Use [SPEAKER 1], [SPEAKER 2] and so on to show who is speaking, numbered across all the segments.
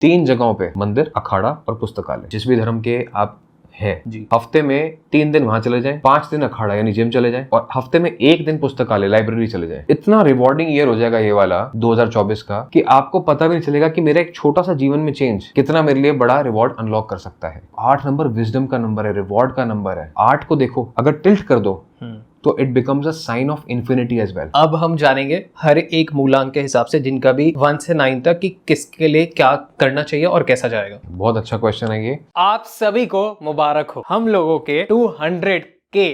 [SPEAKER 1] 3 जगहों पे मंदिर, अखाड़ा और पुस्तकालय, जिस भी धर्म के आप है
[SPEAKER 2] जी।
[SPEAKER 1] हफ्ते में 3 दिन वहां चले जाएं, 5 दिन अखाड़ा यानी जिम चले जाएं और हफ्ते में 1 दिन पुस्तकालय लाइब्रेरी चले जाएं। इतना रिवॉर्डिंग ईयर हो जाएगा ये वाला 2024 का कि आपको पता भी नहीं चलेगा कि मेरा एक छोटा सा जीवन में चेंज कितना मेरे लिए बड़ा रिवॉर्ड अनलॉक कर सकता है। 8 नंबर विजडम का नंबर है, रिवॉर्ड का नंबर है। 8 को देखो, अगर टिल्ट कर दो तो it becomes a sign of infinity as well.
[SPEAKER 2] अब हम जानेंगे हर एक मूलांक के हिसाब से, जिनका भी 1 से 9 तक, कि किसके लिए क्या करना चाहिए और कैसा जाएगा।
[SPEAKER 1] बहुत अच्छा क्वेश्चन है ये।
[SPEAKER 2] आप सभी को मुबारक हो, हम लोगों के 200K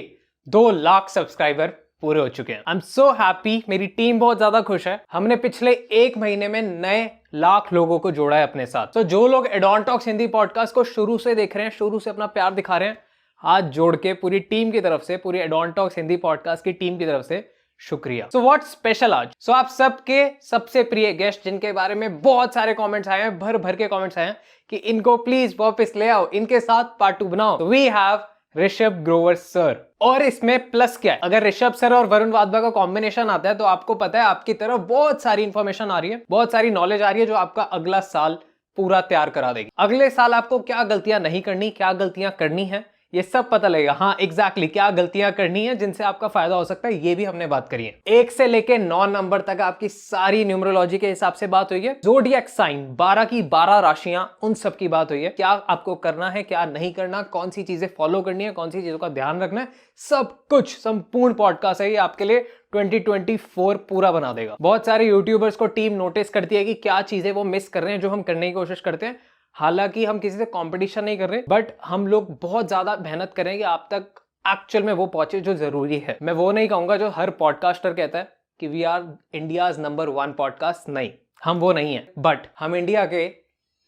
[SPEAKER 2] 2 लाख सब्सक्राइबर पूरे हो चुके हैं। आई एम सो हैप्पी, मेरी टीम बहुत ज्यादा खुश है। हमने पिछले 1 महीने में नए लाख लोगों को जोड़ा है अपने साथ। तो जो लोग एडोनटॉक्स हिंदी पॉडकास्ट को शुरू से देख रहे हैं, शुरू से अपना प्यार दिखा रहे हैं, हाथ जोड़ के पूरी टीम की तरफ से, पूरी एडोनटॉक्स हिंदी पॉडकास्ट की टीम की तरफ से शुक्रिया। सो व्हाट स्पेशल आज? सो आप सबके सबसे प्रिय गेस्ट, जिनके बारे में बहुत सारे कमेंट्स आए हैं, भर भर के कमेंट्स आए हैं कि इनको प्लीज वापस ले आओ, इनके साथ पार्ट 2 बनाओ। We have Rishabh Grover sir. और इसमें प्लस क्या है, अगर ऋषभ सर और वरुण वाधवा का कॉम्बिनेशन आता है तो आपको पता है आपकी तरफ बहुत सारी इंफॉर्मेशन आ रही है, बहुत सारी नॉलेज आ रही है, जो आपका अगला साल पूरा तैयार करा देगी। अगले साल आपको क्या गलतियां नहीं करनी, क्या गलतियां करनी है, ये सब पता लगेगा। हाँ एग्जैक्टली, क्या गलतियां करनी है जिनसे आपका फायदा हो सकता है, ये भी हमने बात करी है। 1 से लेके 9 नंबर तक आपकी सारी न्यूमरोलॉजी के हिसाब से बात हुई है। जोडिएक साइन, 12 की 12 राशियां, उन सब की बात हुई है। क्या आपको करना है, क्या नहीं करना, कौन सी चीजें फॉलो करनी है, कौन सी चीजों का ध्यान रखना है, सब कुछ संपूर्ण पॉडकास्ट है ये आपके लिए 2024 पूरा बना देगा। बहुत सारे यूट्यूबर्स को टीम नोटिस करती है कि क्या चीजें वो मिस कर रहे हैं जो हम करने की कोशिश करते हैं। हालांकि हम किसी से कंपटीशन नहीं कर रहे, बट हम लोग बहुत ज्यादा मेहनत करें कि आप तक एक्चुअल में वो पहुंचे जो जरूरी है। मैं वो नहीं कहूंगा जो हर पॉडकास्टर कहता है कि we are India's number 1 podcast. नहीं, हम वो नहीं है, बट हम इंडिया के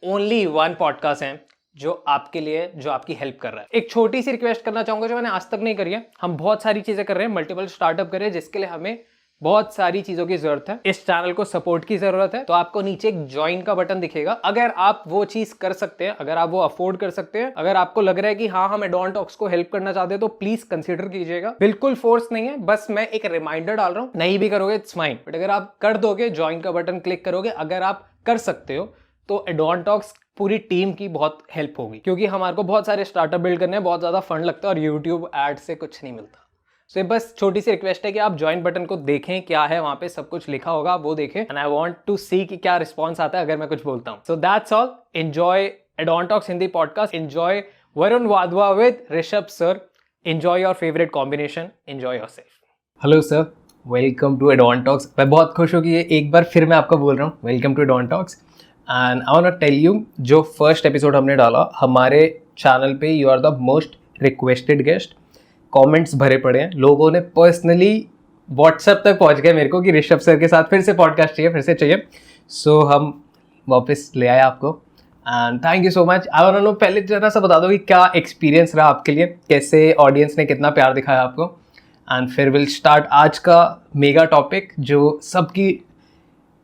[SPEAKER 2] ओनली 1 पॉडकास्ट हैं जो आपके लिए, जो आपकी हेल्प कर रहा है। एक छोटी सी रिक्वेस्ट करना चाहूंगा जो मैंने आज तक नहीं करी है। हम बहुत सारी चीजें कर रहे हैं, मल्टीपल स्टार्टअप कर रहे हैं, जिसके लिए हमें बहुत सारी चीजों की जरूरत है। इस चैनल को सपोर्ट की जरूरत है। तो आपको नीचे एक ज्वाइन का बटन दिखेगा। अगर आप वो चीज कर सकते हैं, अगर आप वो अफोर्ड कर सकते हैं, अगर आपको लग रहा है कि हाँ हम एडोनटॉक्स को हेल्प करना चाहते हैं, तो प्लीज कंसीडर कीजिएगा। बिल्कुल फोर्स नहीं है, बस मैं एक रिमाइंडर डाल रहा हूं। नहीं भी करोगे इट्स फाइन, बट अगर आप कर दोगे, ज्वाइन का बटन क्लिक करोगे, अगर आप कर सकते हो, तो एडोनटॉक्स पूरी टीम की बहुत हेल्प होगी। क्योंकि हमारे को बहुत सारे स्टार्टअप बिल्ड करने हैं, बहुत ज्यादा फंड लगता है और यूट्यूब एड से कुछ नहीं मिलता। तो बस छोटी सी रिक्वेस्ट है कि आप ज्वाइन बटन को देखें, क्या है वहां पे सब कुछ लिखा होगा, वो देखें। एंड आई वांट टू सी कि क्या रिस्पांस आता है अगर मैं कुछ बोलता हूं। So that's all. Enjoy Adontalks Hindi podcast, enjoy Varun Wadhwa with Rishabh sir, enjoy your favourite combination, enjoy yourself. Hello sir, welcome to Adontalks. मैं बहुत खुश हूँ कि ये एक बार फिर मैं आपको बोल रहा हूँ welcome to Adontalks. And I want to tell you, जो फर्स्ट एपिसोड हमने डाला हमारे चैनल पे, you are the most requested guest. Comments भरे पड़े हैं, लोगों ने पर्सनली व्हाट्सएप तक पहुंच गए मेरे को कि ऋषभ सर के साथ फिर से पॉडकास्ट चाहिए, फिर से चाहिए। सो हम वापस ले आए आपको and thank you so much. I want to know, पहले जरा सा बता दो कि क्या एक्सपीरियंस रहा आपके लिए, कैसे ऑडियंस ने कितना प्यार दिखाया आपको, एंड फिर विल स्टार्ट आज का मेगा टॉपिक जो सबकी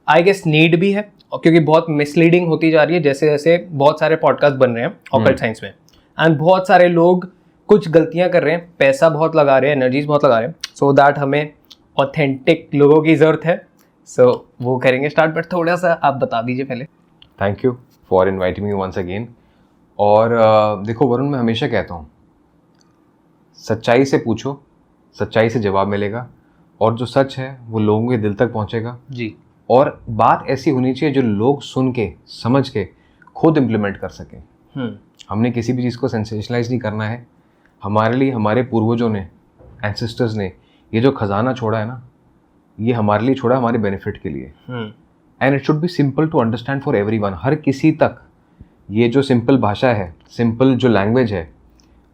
[SPEAKER 2] आई गेस नीड भी है, और क्योंकि बहुत मिसलीडिंग होती जा रही है जैसे जैसे बहुत सारे पॉडकास्ट बन रहे हैं ऑकल्ट साइंस में, एंड बहुत सारे लोग कुछ गलतियां कर रहे हैं, पैसा बहुत लगा रहे हैं, एनर्जीज बहुत लगा रहे हैं। सो दैट हमें ऑथेंटिक लोगों की ज़रूरत है। सो वो करेंगे स्टार्ट, बट थोड़ा सा आप बता दीजिए पहले।
[SPEAKER 1] Thank you for inviting me once again. और देखो वरुण, मैं हमेशा कहता हूँ सच्चाई से पूछो, सच्चाई से जवाब मिलेगा, और जो सच है वो लोगों के दिल तक पहुँचेगा जी। और बात ऐसी होनी चाहिए जो लोग सुन के, समझ के खुद इम्प्लीमेंट कर सकें। हमने किसी भी चीज़ को सेंसेशनलाइज नहीं करना है। हमारे लिए हमारे पूर्वजों ने, एंसेस्टर्स ने ये जो खजाना छोड़ा है ना, ये हमारे लिए छोड़ा, हमारे बेनिफिट के लिए। And it should be simple to understand for everyone. हर किसी तक ये जो सिंपल भाषा है, सिंपल जो लैंग्वेज है,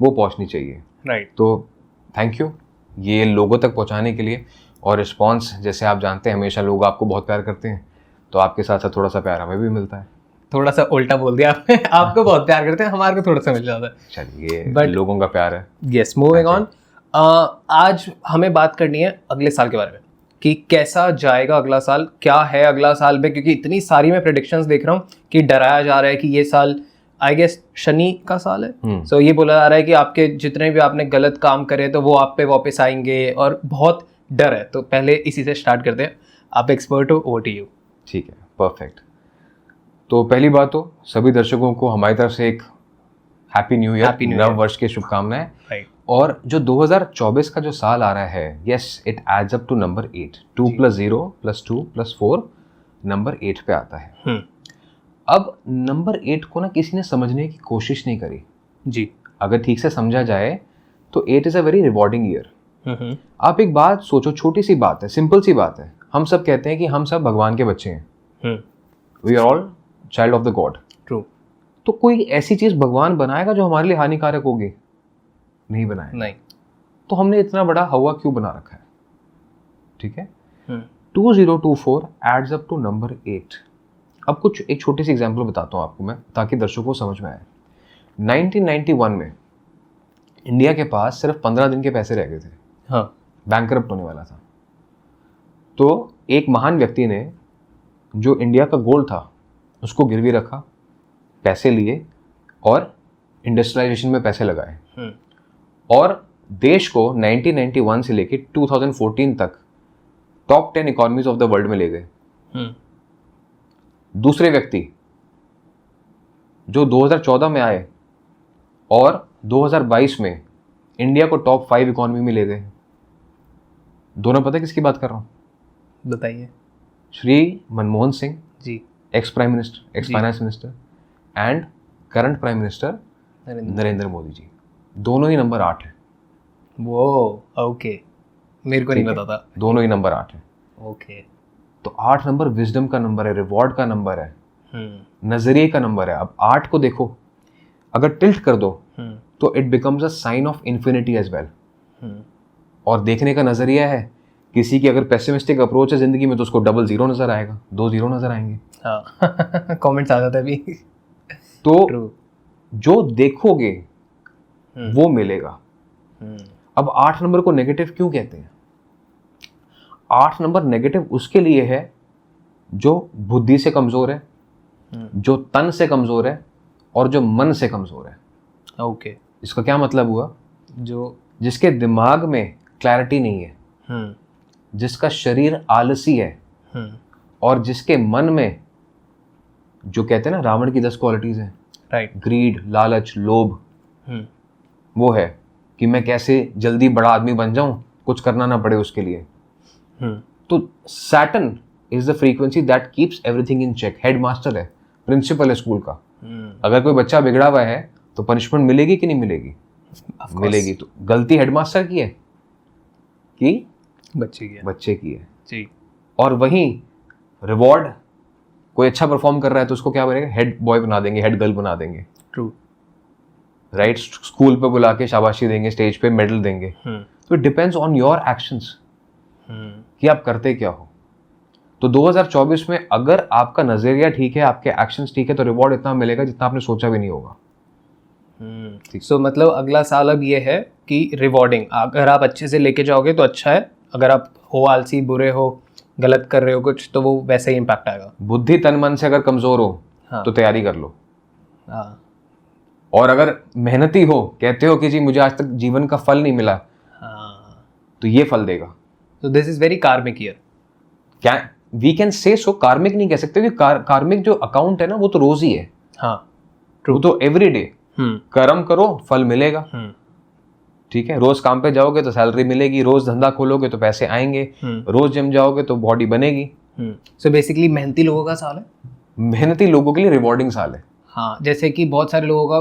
[SPEAKER 1] वो पहुंचनी चाहिए। राइट। तो थैंक यू ये लोगों तक पहुंचाने के लिए। और रिस्पॉन्स, जैसे आप जानते हैं, हमेशा लोग आपको बहुत प्यार करते हैं, तो आपके साथ साथ थोड़ा सा प्यार हमें भी मिलता है।
[SPEAKER 2] थोड़ा सा उल्टा बोल दिया आपने। आपको बहुत प्यार करते हैं, हमारे को थोड़ा सा मिल जाता है।
[SPEAKER 1] चलिए, बट लोगों का प्यार है।
[SPEAKER 2] Yes, moving on. आज हमें बात करनी है अगले साल के बारे में, कि कैसा जाएगा अगला साल, क्या है अगला साल में, क्योंकि इतनी सारी मैं प्रेडिक्शंस देख रहा हूँ कि डराया जा रहा है कि ये साल आई गेस शनि का साल है। सो ये बोला जा रहा है कि आपके जितने भी आपने गलत काम करे तो वो आप पे वापस आएंगे, और बहुत डर है। तो पहले इसी से स्टार्ट करते हैं। आप एक्सपर्ट हो, ओवर टू यू।
[SPEAKER 1] ठीक है, परफेक्ट। तो पहली बात तो सभी दर्शकों को हमारी तरफ से एक हैप्पी न्यू ईयर, नव वर्ष की शुभकामनाएं।
[SPEAKER 2] राइट।
[SPEAKER 1] और जो 2024 का जो साल आ रहा है, yes it adds up to number 8। 2 + 0 + 2 + 4 number 8 पे आता है। अब नंबर 8 को ना किसी ने समझने की कोशिश नहीं करी
[SPEAKER 2] जी।
[SPEAKER 1] अगर ठीक से समझा जाए तो 8 is a very rewarding year. आप एक बात सोचो, छोटी सी बात है, सिंपल सी बात है। हम सब कहते हैं कि हम सब भगवान के बच्चे हैं, we are all child of the god.
[SPEAKER 2] True.
[SPEAKER 1] तो कोई ऐसी चीज़ भगवान बनाएगा जो हमारे लिए हानिकारक होगी? नहीं बनाएगा।
[SPEAKER 2] नहीं।
[SPEAKER 1] तो हमने इतना बड़ा हवा क्यों बना रखा है? ठीक है। 2024 एड्स अप टू नंबर 8। अब कुछ एक छोटी सी एग्जांपल बताता हूँ आपको मैं, ताकि दर्शकों को समझ में आए। 1991 में इंडिया के पास सिर्फ 15 दिन के पैसे रह गए थे।
[SPEAKER 2] हाँ।
[SPEAKER 1] बैंकरप्ट होने वाला था। तो एक महान व्यक्ति ने जो इंडिया का गोल्ड था उसको गिरवी रखा, पैसे लिए और इंडस्ट्रियलाइजेशन में पैसे लगाए, और देश को 1991 से लेकर 2014 तक top 10 economies of the world में ले गए। दूसरे व्यक्ति जो 2014 में आए और 2022 में इंडिया को टॉप 5 इकोनॉमी में ले गए। दोनों पता है किसकी बात कर रहा हूं?
[SPEAKER 2] बताइए।
[SPEAKER 1] Shri Manmohan Singh
[SPEAKER 2] ji,
[SPEAKER 1] ex prime minister, ex finance minister, and current prime minister Narendra Modi ji. दोनों ही नंबर 8 है।
[SPEAKER 2] वो ओके, मेरे को नहीं पता था।
[SPEAKER 1] दोनों ही नंबर 8 है।
[SPEAKER 2] ओके।
[SPEAKER 1] तो 8 नंबर विजडम का नंबर है, रिवॉर्ड का नंबर है, नजरिए का नंबर है। अब 8 को देखो, अगर टिल्ट कर दो तो it becomes a sign of infinity as well. और देखने का नजरिया है, किसी की अगर पेसिमिस्टिक अप्रोच है जिंदगी में तो उसको डबल 0 नजर आएगा, 2 0 नजर आएंगे।
[SPEAKER 2] हाँ। कमेंट्स आ जाते हैं अभी।
[SPEAKER 1] तो
[SPEAKER 2] True.
[SPEAKER 1] जो देखोगे वो मिलेगा। अब 8 नंबर को नेगेटिव क्यों कहते हैं? 8 नंबर नेगेटिव उसके लिए है जो बुद्धि से कमजोर है, जो तन से कमजोर है और जो मन से कमजोर है।
[SPEAKER 2] ओके।
[SPEAKER 1] इसका क्या मतलब हुआ? जिसके दिमाग में क्लैरिटी नहीं है, जिसका शरीर आलसी है, और जिसके मन में जो कहते हैं ना रावण की 10 क्वालिटीज हैं,
[SPEAKER 2] राइट,
[SPEAKER 1] ग्रीड, लालच, लोभ, वो है कि मैं कैसे जल्दी बड़ा आदमी बन जाऊं, कुछ करना ना पड़े उसके लिए। तो Saturn is the frequency that keeps everything in check. Headmaster है, प्रिंसिपल है स्कूल का। अगर कोई बच्चा बिगड़ा हुआ है तो पनिशमेंट मिलेगी कि नहीं मिलेगी? मिलेगी। तो गलती हेडमास्टर की है कि बच्चे की है
[SPEAKER 2] जी।
[SPEAKER 1] और वहीं रिवॉर्ड, कोई अच्छा परफॉर्म कर रहा है तो उसको क्या बनेगा? हेड बॉय बना देंगे, हेड गर्ल बना देंगे।
[SPEAKER 2] ट्रू।
[SPEAKER 1] राइट। स्कूल पे बुला के शाबाशी देंगे, स्टेज पे मेडल देंगे। तो it depends on your actions कि आप करते क्या हो। तो 2024 में अगर आपका नजरिया ठीक है, आपके एक्शंस ठीक है, तो रिवॉर्ड इतना मिलेगा जितना आपने सोचा भी नहीं होगा।
[SPEAKER 2] सो मतलब अगला साल अब ये है कि रिवॉर्डिंग, अगर आप अच्छे से लेके जाओगे तो अच्छा है, अगर आप हो आलसी, बुरे हो, गलत कर रहे हो कुछ, तो वो वैसे ही इम्पैक्ट आएगा।
[SPEAKER 1] बुद्धि तन मन से अगर कमजोर हो तो तैयारी कर लो। और अगर मेहनती हो, कहते हो कि जी मुझे आज तक जीवन का फल नहीं मिला, तो ये फल देगा।
[SPEAKER 2] तो दिस इज वेरी कार्मिक ईयर।
[SPEAKER 1] क्या वी कैन से सो? कार्मिक नहीं कह सकते, क्योंकि कार्मिक जो अकाउंट है ना वो तो रोज ही है।
[SPEAKER 2] हाँ,
[SPEAKER 1] वो तो एवरी डे कर्म करो फल मिलेगा। ठीक है। रोज काम पे जाओगे तो सैलरी मिलेगी, रोज धंधा खोलोगे तो पैसे आएंगे, रोज जिम जाओगे तो बॉडी बनेगी।
[SPEAKER 2] सो बेसिकली मेहनती लोगों का साल है।
[SPEAKER 1] मेहनती लोगों के लिए रिवॉर्डिंग साल है।
[SPEAKER 2] हाँ, जैसे कि बहुत सारे लोगों का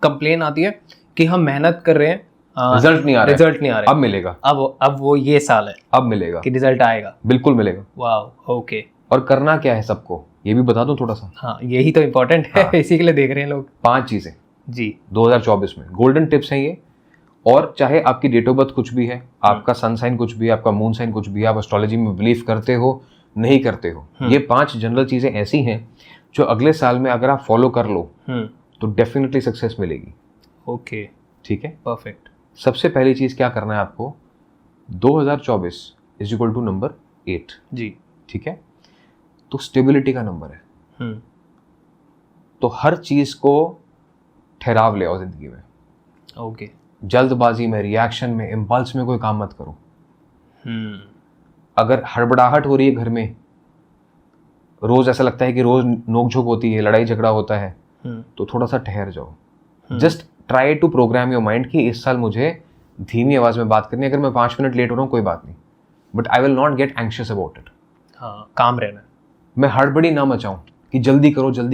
[SPEAKER 2] कंप्लेन आती है कि हम मेहनत कर रहे हैं,
[SPEAKER 1] रिजल्ट नहीं आ रहा है। अब मिलेगा।
[SPEAKER 2] अब वो ये साल है,
[SPEAKER 1] अब मिलेगा
[SPEAKER 2] कि रिजल्ट आएगा।
[SPEAKER 1] बिल्कुल मिलेगा।
[SPEAKER 2] वाह, ओके।
[SPEAKER 1] और करना क्या है सबको, ये भी बता दूं थोड़ा सा।
[SPEAKER 2] हाँ, यही तो इम्पोर्टेंट है। इसी के लिए देख रहे हैं लोग।
[SPEAKER 1] 5 चीजें
[SPEAKER 2] जी
[SPEAKER 1] 2024 में गोल्डन टिप्स हैं ये। और चाहे आपकी डेट ऑफ बर्थ कुछ भी है, आपका सन साइन कुछ भी है, आपका मून साइन कुछ भी है, आप एस्ट्रोलॉजी में बिलीव करते हो नहीं करते हो, ये 5 जनरल चीजें ऐसी हैं जो अगले साल में अगर आप फॉलो कर लो तो डेफिनेटली सक्सेस मिलेगी।
[SPEAKER 2] ओके,
[SPEAKER 1] ठीक है,
[SPEAKER 2] परफेक्ट।
[SPEAKER 1] सबसे पहली चीज क्या करना है आपको? 2024 इज इक्वल टू नंबर 8
[SPEAKER 2] जी।
[SPEAKER 1] ठीक है। तो स्टेबिलिटी का नंबर है। तो हर चीज को ठहराव ले आओ जिंदगी में।
[SPEAKER 2] ओके।
[SPEAKER 1] जल्दबाजी में, रिएक्शन में, इम्पल्स में कोई काम मत करो। अगर हड़बड़ाहट हो रही है घर में, रोज ऐसा लगता है कि रोज नोकझोंक होती है, लड़ाई झगड़ा होता है, तो थोड़ा सा ठहर जाओ. Just try to program your mind कि इस साल मुझे धीमी आवाज में बात करनी है. अगर मैं 5 मिनट लेट हो रहा हूँ कोई बात नहीं, but I will not gate anxious about it.
[SPEAKER 2] हाँ, काम रहना है.
[SPEAKER 1] मैं हड़बड़ी ना मचाऊं कि जल्दी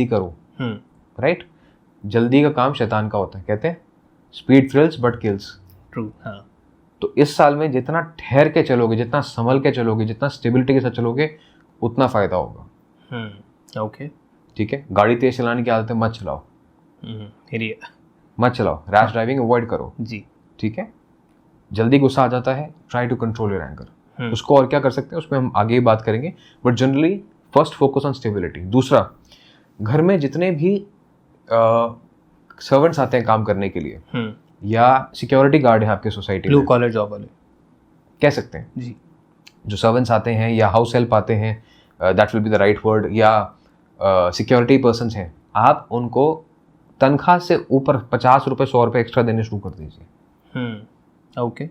[SPEAKER 1] करो. राइट? जल्दी का काम शैतान का होता है. कहते हैं speed thrills but kills.
[SPEAKER 2] True. हाँ.
[SPEAKER 1] तो इस साल में जितना ठहर के चलोगे, जितना संभल के चलोगे, जितना स्टेबिलिटी के साथ चलोगे, उतना फायदा होगा.
[SPEAKER 2] ओके.
[SPEAKER 1] ठीक है? गाड़ी तेज चलाने की आदत है मत चलाओ. मत चलाओ. रैश ड्राइविंग अवॉइड करो
[SPEAKER 2] जी.
[SPEAKER 1] ठीक है? जल्दी गुस्सा आ जाता है, try to control your anger. उसको और क्या कर सकते हैं उसमें हम आगे ही बात करेंगे, but generally first focus on stability. दूसरा, घर में जितने भी सर्वेंट्स आते हैं काम करने के लिए, या सिक्योरिटी गार्ड है आपके सोसाइटी
[SPEAKER 2] ब्लू
[SPEAKER 1] में,
[SPEAKER 2] कॉलर जॉब वाले
[SPEAKER 1] कह सकते हैं
[SPEAKER 2] जी,
[SPEAKER 1] जो सर्वेंट्स आते हैं या हाउस हेल्प आते हैं, that will be the right word, या सिक्योरिटी पर्सन्स हैं, आप उनको तनख्वाह से ऊपर 50 रुपये 100 रुपये एक्स्ट्रा देने शुरू कर दीजिए.
[SPEAKER 2] ओके.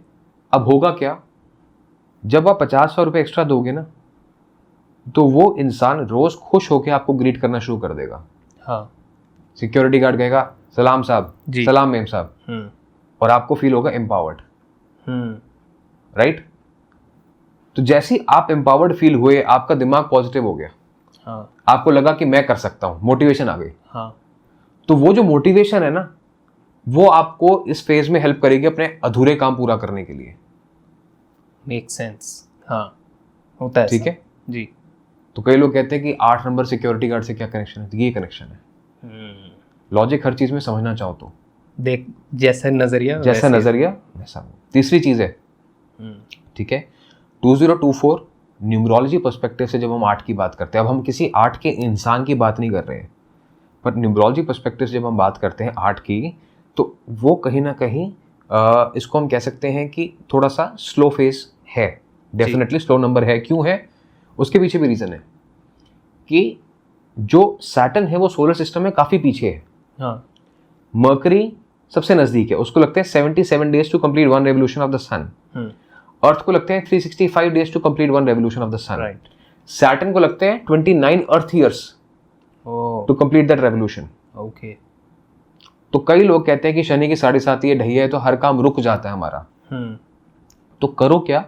[SPEAKER 1] अब होगा क्या, जब आप 50-100 रुपये एक्स्ट्रा दोगे ना, तो वो इंसान रोज खुश होकर आपको ग्रीट करना शुरू कर देगा.
[SPEAKER 2] हाँ.
[SPEAKER 1] सिक्योरिटी गार्ड कहेगा सलाम साहब,
[SPEAKER 2] जी.
[SPEAKER 1] सलाम मैम साहब, और आपको फील होगा एम्पावर्ड. राइट? तो जैसे ही आप एम्पावर्ड फील हुए, आपका दिमाग पॉजिटिव हो गया.
[SPEAKER 2] हाँ.
[SPEAKER 1] आपको लगा कि मैं कर सकता हूं, मोटिवेशन आ गई.
[SPEAKER 2] हाँ.
[SPEAKER 1] तो वो जो मोटिवेशन है ना, वो आपको इस फेज में हेल्प करेगी अपने अधूरे काम पूरा करने के लिए.
[SPEAKER 2] Make sense. हाँ, होता है.
[SPEAKER 1] ठीक है
[SPEAKER 2] जी.
[SPEAKER 1] तो कई लोग कहते हैं कि 8 नंबर सिक्योरिटी गार्ड से क्या कनेक्शन है. तो ये कनेक्शन है. लॉजिक हर चीज में समझना चाहो तो
[SPEAKER 2] देख, जैसा नजरिया
[SPEAKER 1] वैसा. तीसरी चीज है, ठीक है, 2024 न्यूमरोलॉजी पर्सपेक्टिव से जब हम आर्ट की बात करते हैं, अब हम किसी आर्ट के इंसान की बात नहीं कर रहे हैं, पर न्यूमरोलॉजी पर्सपेक्टिव से जब हम बात करते हैं आर्ट की, तो वो कहीं ना कहीं इसको हम कह सकते हैं कि थोड़ा सा स्लो फेज है. डेफिनेटली स्लो नंबर है. क्यों है? उसके पीछे भी रीजन है कि जो सैटर्न है वो सोलर सिस्टम में काफी पीछे है.
[SPEAKER 2] हाँ.
[SPEAKER 1] मर्करी सबसे नजदीक है, उसको लगते हैं 77 days to complete one revolution of the sun. Earth को लगते हैं 365 days to complete one revolution of the sun.
[SPEAKER 2] Right.
[SPEAKER 1] Saturn को लगते हैं 29 earth years to complete that revolution.
[SPEAKER 2] Okay.
[SPEAKER 1] तो कई लोग कहते हैं कि शनि की 7.5 ये ढैया है तो हर काम रुक जाता है हमारा. तो करो क्या,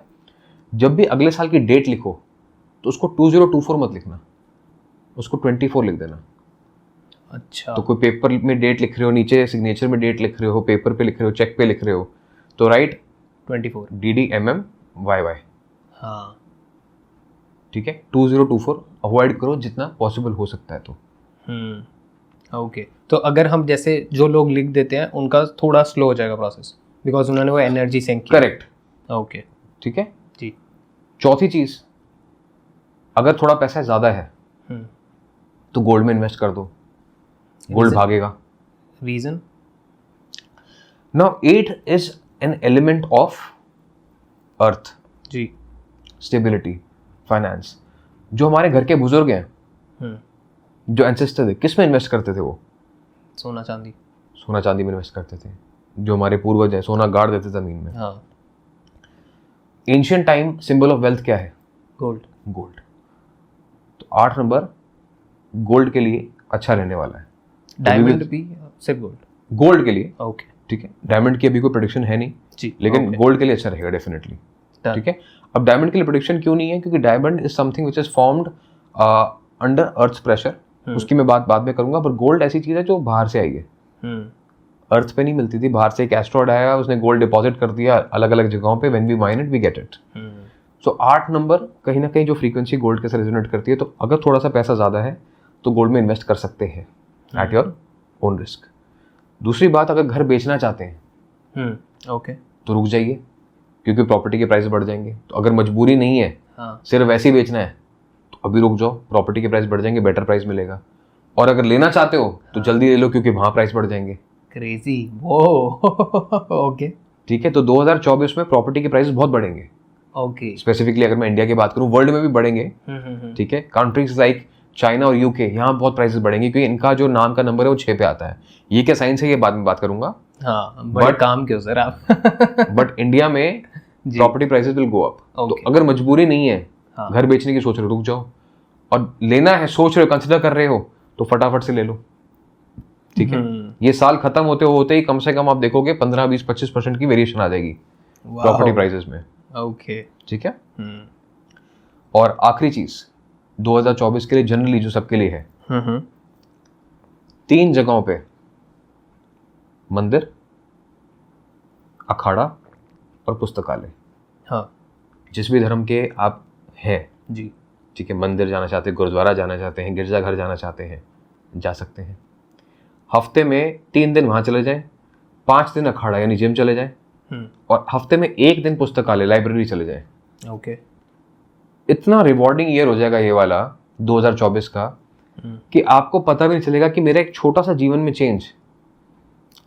[SPEAKER 1] जब भी अगले साल की डेट लिखो तो उसको 2024 मत लिखना, उसको 24 लिख देना.
[SPEAKER 2] अच्छा.
[SPEAKER 1] तो कोई पेपर में डेट लिख रहे हो, नीचे सिग्नेचर में डेट लिख रहे हो, पेपर पे लिख रहे हो, चेक पे लिख रहे हो, तो राइट
[SPEAKER 2] 24.
[SPEAKER 1] DDMMYY.
[SPEAKER 2] हाँ.
[SPEAKER 1] ठीक है, 2024 अवॉइड करो जितना पॉसिबल हो सकता है. तो
[SPEAKER 2] ओके. तो अगर हम जैसे जो लोग लिख देते हैं उनका थोड़ा स्लो हो जाएगा प्रोसेस, बिकॉज उन्होंने वो एनर्जी सेंक किया.
[SPEAKER 1] करेक्ट.
[SPEAKER 2] ओके.
[SPEAKER 1] ठीक है
[SPEAKER 2] जी.
[SPEAKER 1] चौथी चीज, अगर थोड़ा पैसा ज्यादा है तो गोल्ड में इन्वेस्ट कर दो, गोल्ड भागेगा.
[SPEAKER 2] Reason?
[SPEAKER 1] Now 8 is an element of earth.
[SPEAKER 2] जी.
[SPEAKER 1] Stability, finance. जो हमारे घर के बुजुर्ग हैं, जो एंसेस्टर थे, किस में इन्वेस्ट करते थे? वो
[SPEAKER 2] सोना चांदी.
[SPEAKER 1] सोना चांदी में इन्वेस्ट करते थे. जो हमारे पूर्वज हैं, सोना गाड़ देते जमीन में.
[SPEAKER 2] हाँ.
[SPEAKER 1] Ancient time symbol of wealth क्या है?
[SPEAKER 2] गोल्ड.
[SPEAKER 1] गोल्ड. तो 8 नंबर गोल्ड के लिए अच्छा रहने वाला है.
[SPEAKER 2] डायमंड भी सिर्फ गोल्ड?
[SPEAKER 1] गोल्ड के लिए.
[SPEAKER 2] ओके.
[SPEAKER 1] ठीक है, डायमंड की अभी कोई प्रेडिक्शन है नहीं
[SPEAKER 2] जी,
[SPEAKER 1] लेकिन गोल्ड के लिए अच्छा रहेगा डेफिनेटली. ठीक है. अब डायमंड के लिए प्रेडिक्शन क्यों नहीं है? क्योंकि diamond is something which is formed under earth pressure. उसकी मैं बात बाद में करूंगा. पर गोल्ड ऐसी चीज है जो बाहर से आई है, अर्थ पे नहीं मिलती थी. बाहर से एक एस्ट्रॉइड आया, उसने गोल्ड डिपॉजिट कर दिया अलग अलग जगहों पे. When we mine it we get it. So 8 number कहीं ना कहीं जो फ्रीक्वेंसी गोल्ड के साथ रेजोनेट करती है. तो अगर थोड़ा सा पैसा ज़्यादा है तो गोल्ड में इन्वेस्ट कर सकते हैं एट योर ओन रिस्क. दूसरी बात, अगर घर बेचना चाहते हैं
[SPEAKER 2] ओके,
[SPEAKER 1] तो रुक जाइए, क्योंकि प्रॉपर्टी के प्राइस बढ़ जाएंगे. तो अगर मजबूरी नहीं है,
[SPEAKER 2] हाँ,
[SPEAKER 1] सिर्फ वैसे ही बेचना है, तो अभी रुक जाओ, प्रॉपर्टी के प्राइस बढ़ जाएंगे, बेटर प्राइस मिलेगा. और अगर लेना चाहते हो तो जल्दी ले लो, क्योंकि वहाँ प्राइस बढ़ जाएंगे.
[SPEAKER 2] क्रेजी. वो ओके.
[SPEAKER 1] ठीक है. तो 2024 में प्रॉपर्टी के प्राइस बहुत बढ़ेंगे.
[SPEAKER 2] ओके.
[SPEAKER 1] स्पेसिफिकली अगर मैं इंडिया की बात करूं, वर्ल्ड में भी बढ़ेंगे. ठीक है. कंट्रीज लाइक चाइना और यूके, यहाँ बहुत प्राइसेस बढ़ेंगे, क्योंकि इनका जो नाम का नंबर है वो 6 पे आता है. ये क्या साइंस है, ये बाद में बात करूंगा.
[SPEAKER 2] हाँ, बड़े काम क्यों सर आप.
[SPEAKER 1] बट इंडिया में property prices will go up. तो अगर मजबूरी नहीं है,
[SPEAKER 2] हाँ,
[SPEAKER 1] घर बेचने की सोच रहे हो, रुक जाओ. और लेना है, सोच रहे हो, कंसिडर कर रहे हो, तो फटाफट से ले लो, ठीक है। ये साल खत्म होते ही कम से कम आप देखोगे 15-20-25% की वेरिएशन आ जाएगी प्रॉपर्टी प्राइसेस में।
[SPEAKER 2] ओके,
[SPEAKER 1] ठीक है। और आखिरी चीज 2024 के लिए जनरली जो सबके लिए है, 3 जगहों पे मंदिर, अखाड़ा और पुस्तकालय।
[SPEAKER 2] हाँ
[SPEAKER 1] जिस भी धर्म के आप हैं
[SPEAKER 2] जी,
[SPEAKER 1] ठीक है, मंदिर जाना चाहते हैं, गुरुद्वारा जाना चाहते हैं, गिरजाघर जाना चाहते हैं, जा सकते हैं। हफ्ते में 3 दिन वहाँ चले जाएं, 5 दिन अखाड़ा यानी जिम चले जाएं, और हफ्ते में 1 दिन पुस्तकालय लाइब्रेरी चले जाएं।
[SPEAKER 2] ओके,
[SPEAKER 1] इतना रिवॉर्डिंग ईयर हो जाएगा ये वाला 2024 का कि आपको पता भी नहीं चलेगा कि मेरा एक छोटा सा जीवन में चेंज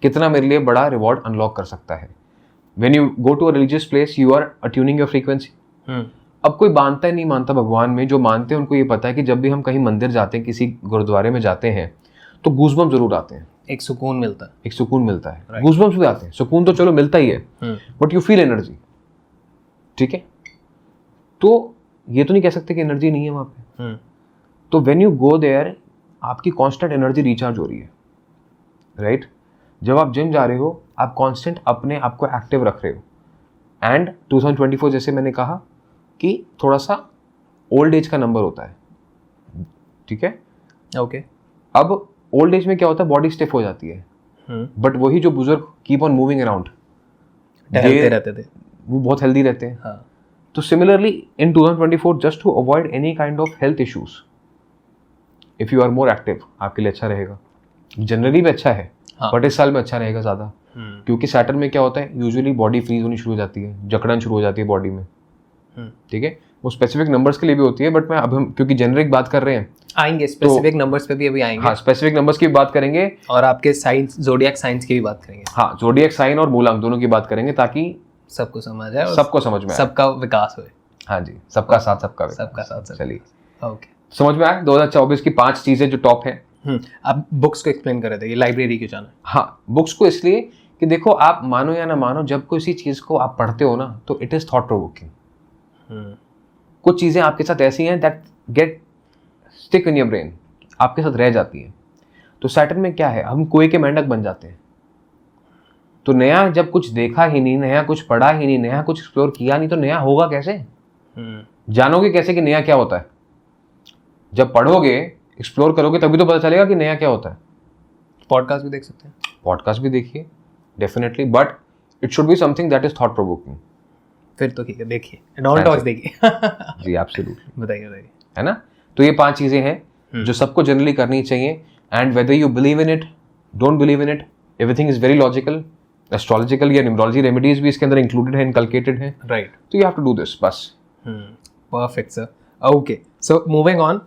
[SPEAKER 1] कितना मेरे लिए बड़ा रिवॉर्ड अनलॉक कर सकता है। When you go to a religious place you are attuning your frequency. अब कोई मानता ही नहीं मानता भगवान में, जो मानते हैं उनको ये पता है कि जब भी हम कहीं मंदिर जाते हैं, किसी गुरुद्वारे में जाते हैं, तो गूज़बम्प जरूर आते हैं,
[SPEAKER 2] एक सुकून मिलता है,
[SPEAKER 1] एक सुकून मिलता है। गूज़बम्प्स भी आते हैं, सुकून तो चलो मिलता ही है, बट यू फील एनर्जी, ठीक है। तो ये तो नहीं कह सकते कि एनर्जी नहीं है वहाँ पे। तो व्हेन यू गो देयर आपकी कांस्टेंट एनर्जी रिचार्ज हो रही है, राइट। जब आप जिम जा रहे हो आप कांस्टेंट अपने आप को एक्टिव रख रहे हो। एंड 2024 जैसे मैंने कहा कि थोड़ा सा ओल्ड एज का नंबर होता है, ठीक है।
[SPEAKER 2] ओके,
[SPEAKER 1] अब ओल्ड एज में क्या होता है, बॉडी स्टिफ हो जाती है, बट वही जो बुजुर्ग कीप ऑन मूविंग अराउंड
[SPEAKER 2] टहलते रहते थे,
[SPEAKER 1] वो बहुत हेल्दी रहते हैं।
[SPEAKER 2] हाँ।
[SPEAKER 1] तो similarly in 2024 just to avoid any kind of health issues, if you are more active आपके लिए अच्छा रहेगा। जनरली भी अच्छा है, बट इस साल में अच्छा रहेगा ज़्यादा, क्योंकि सैटर्न में क्या होता है, यूजुअली बॉडी फ्रीज होनी शुरू हो जाती है, जकड़न शुरू हो जाती है बॉडी में, ठीक है। वो स्पेसिफिक नंबर्स के लिए भी होती है, बट मैं अब हम क्योंकि जेनरिक बात कर रहे हैं,
[SPEAKER 2] आएंगे स्पेसिफिक नंबर्स पे भी अभी आएंगे।
[SPEAKER 1] हाँ, स्पेसिफिक नंबर्स की भी बात करेंगे,
[SPEAKER 2] और आपके साइंस, ज़ोडिएक साइंस की भी बात करेंगे।
[SPEAKER 1] हाँ, ज़ोडिएक साइन और मूलांक दोनों की बात करेंगे, ताकि
[SPEAKER 2] सबको समझ आए और
[SPEAKER 1] सबको समझ में आए,
[SPEAKER 2] सबका विकास होए।
[SPEAKER 1] हाँ जी, सबका साथ सबका विकास।
[SPEAKER 2] सबका साथ
[SPEAKER 1] चलिए,
[SPEAKER 2] ओके,
[SPEAKER 1] समझ में आया 2024 की 5 चीजें जो टॉप हैं।
[SPEAKER 2] आप बुक्स को एक्सप्लेन कर रहे थे, ये लाइब्रेरी क्यों जाना है?
[SPEAKER 1] हाँ, बुक्स को इसलिए कि देखो, आप मानो या ना मानो, जब किसी चीज को आप पढ़ते हो ना, तो इट इज थॉट प्रोवोकिंग। कुछ चीजें आपके साथ ऐसी हैं that get stick in your brain, आपके साथ रह जाती हैं। तो सैटर्न में क्या है, हम कुएं के मेंढक बन जाते हैं। तो नया जब कुछ देखा ही नहीं, नया कुछ पढ़ा ही नहीं, नया कुछ एक्सप्लोर किया नहीं, तो नया होगा कैसे? जानोगे कैसे कि नया क्या होता है? जब पढ़ोगे, एक्सप्लोर करोगे, तभी तो पता चलेगा कि नया क्या होता है।
[SPEAKER 2] पॉडकास्ट भी देख सकते हैं,
[SPEAKER 1] पॉडकास्ट भी देखिए definitely, but it should be something that is thought provoking.
[SPEAKER 2] फिर तो ठीक है, देखिए डॉन टॉक्स देखिए।
[SPEAKER 1] जी एब्सोल्युटली,
[SPEAKER 2] बताइए,
[SPEAKER 1] है ना। तो ये 5 चीजें हैं जो सबको जनरली करनी चाहिए, and whether you believe in it, don't believe in it, everything is very logical. Astrological या न्यूमरोलॉजी रेमेडीज भी इसके अंदर इंक्लूडेड है, इनकलकेटेड है,
[SPEAKER 2] राइट।
[SPEAKER 1] तो you have to do this बस।
[SPEAKER 2] Perfect sir. Okay, so moving on,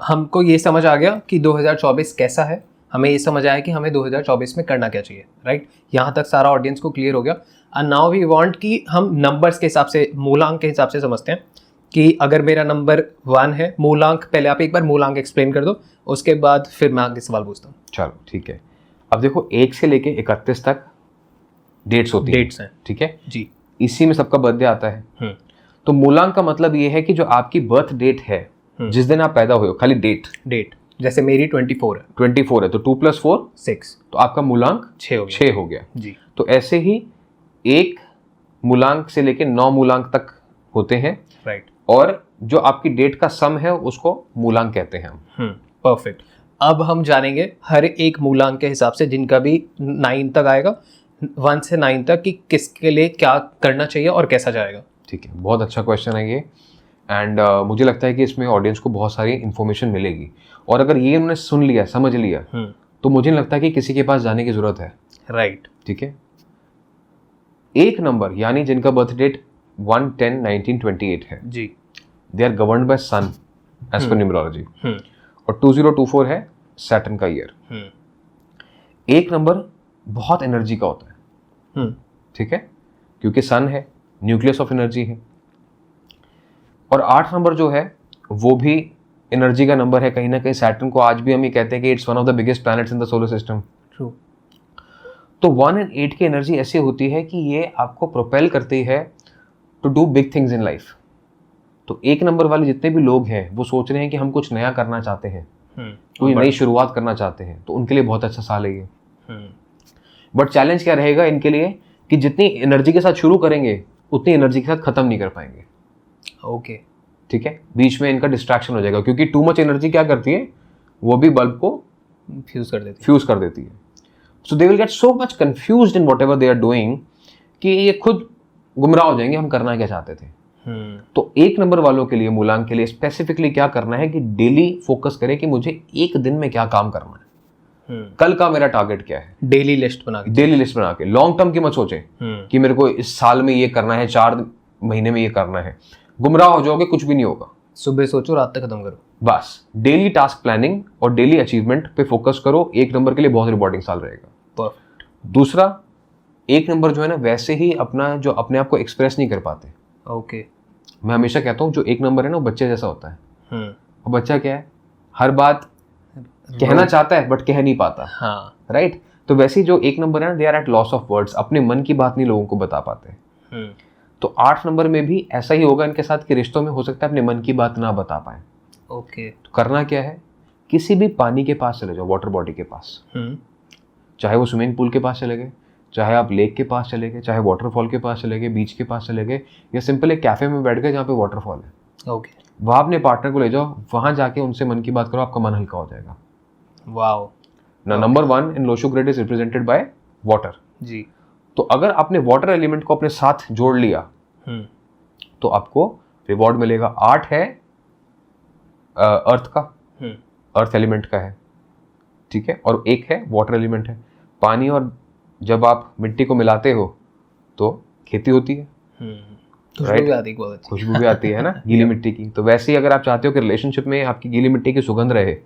[SPEAKER 2] हमको ये समझ आ गया कि 2024 कैसा है, हमें ये समझ आया कि हमें 2024 में करना क्या चाहिए, राइट। यहाँ तक सारा ऑडियंस को क्लियर हो गया। एंड नाउ वी वांट कि हम नंबर्स के हिसाब से, मूलांक के हिसाब से समझते हैं कि अगर मेरा नंबर 1 है, मूलांक, पहले आप एक बार मूलांक एक्सप्लेन कर दो, उसके बाद फिर मैं आगे सवाल पूछता हूँ।
[SPEAKER 1] चलो ठीक है। अब देखो, 1 से लेके 31 तक डेट्स होती
[SPEAKER 2] डेट्स हैं,
[SPEAKER 1] ठीक है
[SPEAKER 2] जी।
[SPEAKER 1] इसी में सबका बर्थडे आता है। तो मूलांक का मतलब ये है कि जो आपकी बर्थ डेट है, जिस दिन आप पैदा हुए हो, खाली डेट,
[SPEAKER 2] जैसे मेरी 24 है,
[SPEAKER 1] 24 है, तो 2 + 4
[SPEAKER 2] 6,
[SPEAKER 1] तो आपका मूलांक
[SPEAKER 2] 6
[SPEAKER 1] हो गया
[SPEAKER 2] जी।
[SPEAKER 1] तो ऐसे ही 1 मूलांक से लेके 9 मूलांक तक होते हैं,
[SPEAKER 2] राइट।
[SPEAKER 1] और जो आपकी डेट का सम है उसको मूलांक कहते हैं हम।
[SPEAKER 2] परफेक्ट। अब हम जानेंगे हर एक मूलांक के हिसाब से, जिनका भी 9 तक आएगा, 1 से 9 तक, कि किसके लिए क्या करना चाहिए और कैसा जाएगा।
[SPEAKER 1] ठीक है, बहुत अच्छा क्वेश्चन है ये, एंड मुझे लगता है कि इसमें ऑडियंस को बहुत सारी इन्फॉर्मेशन मिलेगी, और अगर ये उन्होंने सुन लिया, समझ लिया, तो मुझे नहीं लगता कि किसी के पास जाने की जरूरत है,
[SPEAKER 2] राइट।
[SPEAKER 1] ठीक है। 1 नंबर यानी जिनका बर्थ डेट 1/10/1928 है
[SPEAKER 2] जी,
[SPEAKER 1] they are governed by sun as per numerology, और 2024 है सैटर्न का ईयर। 1 नंबर बहुत एनर्जी का होता है, ठीक है, क्योंकि सन है, न्यूक्लियस ऑफ एनर्जी है। और 8 नंबर जो है वो भी एनर्जी का नंबर है। कहीं ना कहीं सैटर्न को आज भी हम ये कहते हैं कि it's one of the biggest planets in the solar system.
[SPEAKER 2] True.
[SPEAKER 1] तो 1 और 8 की एनर्जी ऐसी होती है कि ये आपको प्रोपेल करती है to do big things in life. तो 1 नंबर वाले जितने भी लोग हैं वो सोच रहे हैं कि हम कुछ नया करना चाहते हैं, कोई नई शुरुआत करना चाहते हैं, तो उनके लिए बहुत अच्छा साल है ये। बट चैलेंज क्या रहेगा इनके लिए कि जितनी एनर्जी के साथ शुरू करेंगे उतनी एनर्जी के साथ खत्म नहीं कर पाएंगे।
[SPEAKER 2] ओके,
[SPEAKER 1] ठीक है, बीच में इनका डिस्ट्रैक्शन हो जाएगा, क्योंकि टू मच एनर्जी क्या करती है, वो भी बल्ब को
[SPEAKER 2] फ्यूज कर देती है।
[SPEAKER 1] So they will get so much confused in whatever they are doing कि ये खुद गुमराह हो जाएंगे हम करना क्या चाहते थे। तो 1 नंबर वालों के लिए, मूलांक के लिए स्पेसिफिकली क्या करना है कि डेली फोकस करें कि मुझे एक दिन में क्या काम करना है, कल का मेरा टारगेट क्या है।
[SPEAKER 2] डेली लिस्ट बना के
[SPEAKER 1] लॉन्ग टर्म की मत सोचें कि मेरे को इस साल में ये करना है, 4 महीने में ये करना है। गुमराह हो जाओगे, कुछ भी नहीं होगा।
[SPEAKER 2] सुबह सोचो, रात तक खत्म करो।
[SPEAKER 1] बस डेली टास्क प्लानिंग और डेली अचीवमेंट पे फोकस करो। 1 नंबर के लिए बहुत रिवॉर्डिंग साल रहेगा।
[SPEAKER 2] परफेक्ट।
[SPEAKER 1] दूसरा, 1 नंबर जो है ना, वैसे ही अपने आप को एक्सप्रेस नहीं कर पाते।
[SPEAKER 2] ओके।
[SPEAKER 1] मैं हमेशा कहता हूँ जो 1 नंबर है ना, वो बच्चे जैसा होता है। और बच्चा क्या है, हर बात कहना चाहता है बट कह नहीं पाता।
[SPEAKER 2] हाँ,
[SPEAKER 1] राइट। तो वैसे ही जो 1 नंबर है ना, they are at loss of words, अपने मन की बात नहीं लोगों को बता पाते। तो 8 नंबर में भी ऐसा ही होगा इनके साथ कि रिश्तों में हो सकता है अपने मन की बात ना बता पाए।
[SPEAKER 2] ओके।
[SPEAKER 1] तो करना क्या है, किसी भी पानी के पास चले जाओ, वाटर बॉडी के पास, चाहे वो स्विमिंग पूल के पास चले गए, चाहे आप लेक के पास चले गए, चाहे वाटरफॉल के पास चले गए, बीच के पास चले गए, या सिंपल एक कैफे में बैठ गए जहाँ पे वाटरफॉल है।
[SPEAKER 2] ओके।
[SPEAKER 1] वहाँ अपने पार्टनर को ले जाओ, वहाँ जाके उनसे मन की बात करो, आपका मन हल्का हो जाएगा।
[SPEAKER 2] वाओ।
[SPEAKER 1] ना number 1 in Lo Shu grid is represented by water.
[SPEAKER 2] जी।
[SPEAKER 1] तो अगर आपने वाटर एलिमेंट को अपने साथ जोड़ लिया तो आपको रिवॉर्ड मिलेगा। 8 है अर्थ का, अर्थ एलिमेंट का है, ठीक है, और 1 है वाटर एलिमेंट है, पानी। और जब आप मिट्टी को मिलाते हो तो खेती होती है,
[SPEAKER 2] खुशबू भी आती है, बहुत अच्छी
[SPEAKER 1] खुशबू भी आती है ना गीली मिट्टी की। तो वैसे ही अगर आप चाहते हो कि रिलेशनशिप में आपकी गीली मिट्टी की सुगंध रहे,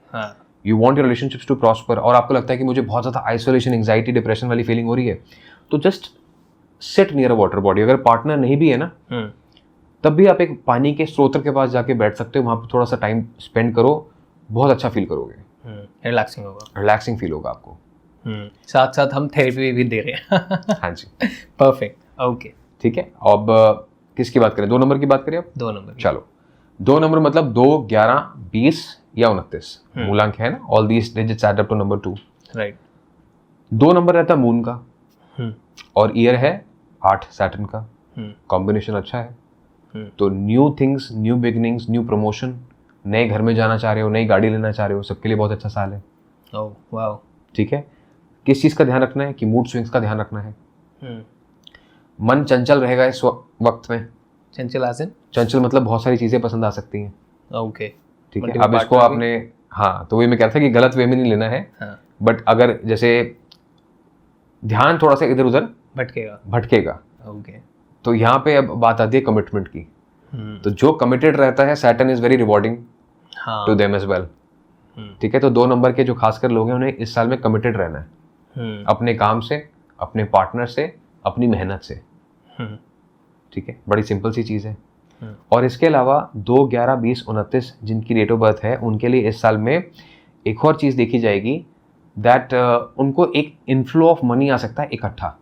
[SPEAKER 1] you want your relationships to prosper, और आपको लगता है कि मुझे बहुत ज़्यादा आइसोलेशन, एंग्जाइटी, डिप्रेशन वाली फीलिंग हो रही है, तो just sit near a water body. अगर पार्टनर नहीं भी है ना, तब भी आप एक पानी के स्रोत के पास जाके बैठ सकते हो, वहाँ पर थोड़ा सा टाइम स्पेंड करो, बहुत अच्छा फील करोगे, रिलैक्सिंग फील होगा आपको।
[SPEAKER 2] साथ साथ हम थेरेपी भी दे रहे हैं।
[SPEAKER 1] हाँ जी,
[SPEAKER 2] परफेक्ट। ओके,
[SPEAKER 1] ठीक है। अब किसकी बात करें, 2 नंबर की बात करें अब।
[SPEAKER 2] 2 नंबर।
[SPEAKER 1] चलो, 2 नंबर मतलब 2, 11, 20 या 29 मूलांक है ना, all these digits add up to number 2।
[SPEAKER 2] Right.
[SPEAKER 1] 2 number रहता है मून का, और ईयर है 8 सैटर्न का। कॉम्बिनेशन अच्छा है। तो new things, new beginnings, new promotion, नए घर में जाना चाह रहे हो, नई गाड़ी लेना चाह रहे हो, सबके लिए बहुत अच्छा साल है।
[SPEAKER 2] Oh wow.
[SPEAKER 1] ठीक है। किस चीज़ का ध्यान रखना है कि मूड स्विंग्स का ध्यान रखना है। मन चंचल रहेगा इस वक्त में। चंचल मतलब बहुत सारी चीज़ें पसंद आ सकती हैं।
[SPEAKER 2] ओके,
[SPEAKER 1] ठीक है। अब इसको आपने, हाँ, तो वही मैं कहता था कि गलत वे में नहीं लेना है, बट अगर जैसे ध्यान थोड़ा सा इधर उधर भटकेगा।
[SPEAKER 2] ओके।
[SPEAKER 1] तो यहाँ पे अब बात आती है कमिटमेंट की। तो जो कमिटेड रहता है, Saturn is very rewarding to them as well. ठीक है। तो 2 नंबर के जो खासकर लोग हैं, उन्हें इस साल में कमिटेड रहना है, अपने काम से, अपने पार्टनर से, अपनी मेहनत से। ठीक है, बड़ी सिंपल सी चीज़ है। और इसके अलावा 2, 11, 20, 29 जिनकी डेट ऑफ बर्थ है, उनके लिए इस साल में एक और चीज़ देखी जाएगी, दैट उनको एक इनफ्लो ऑफ मनी आ सकता है इकट्ठा।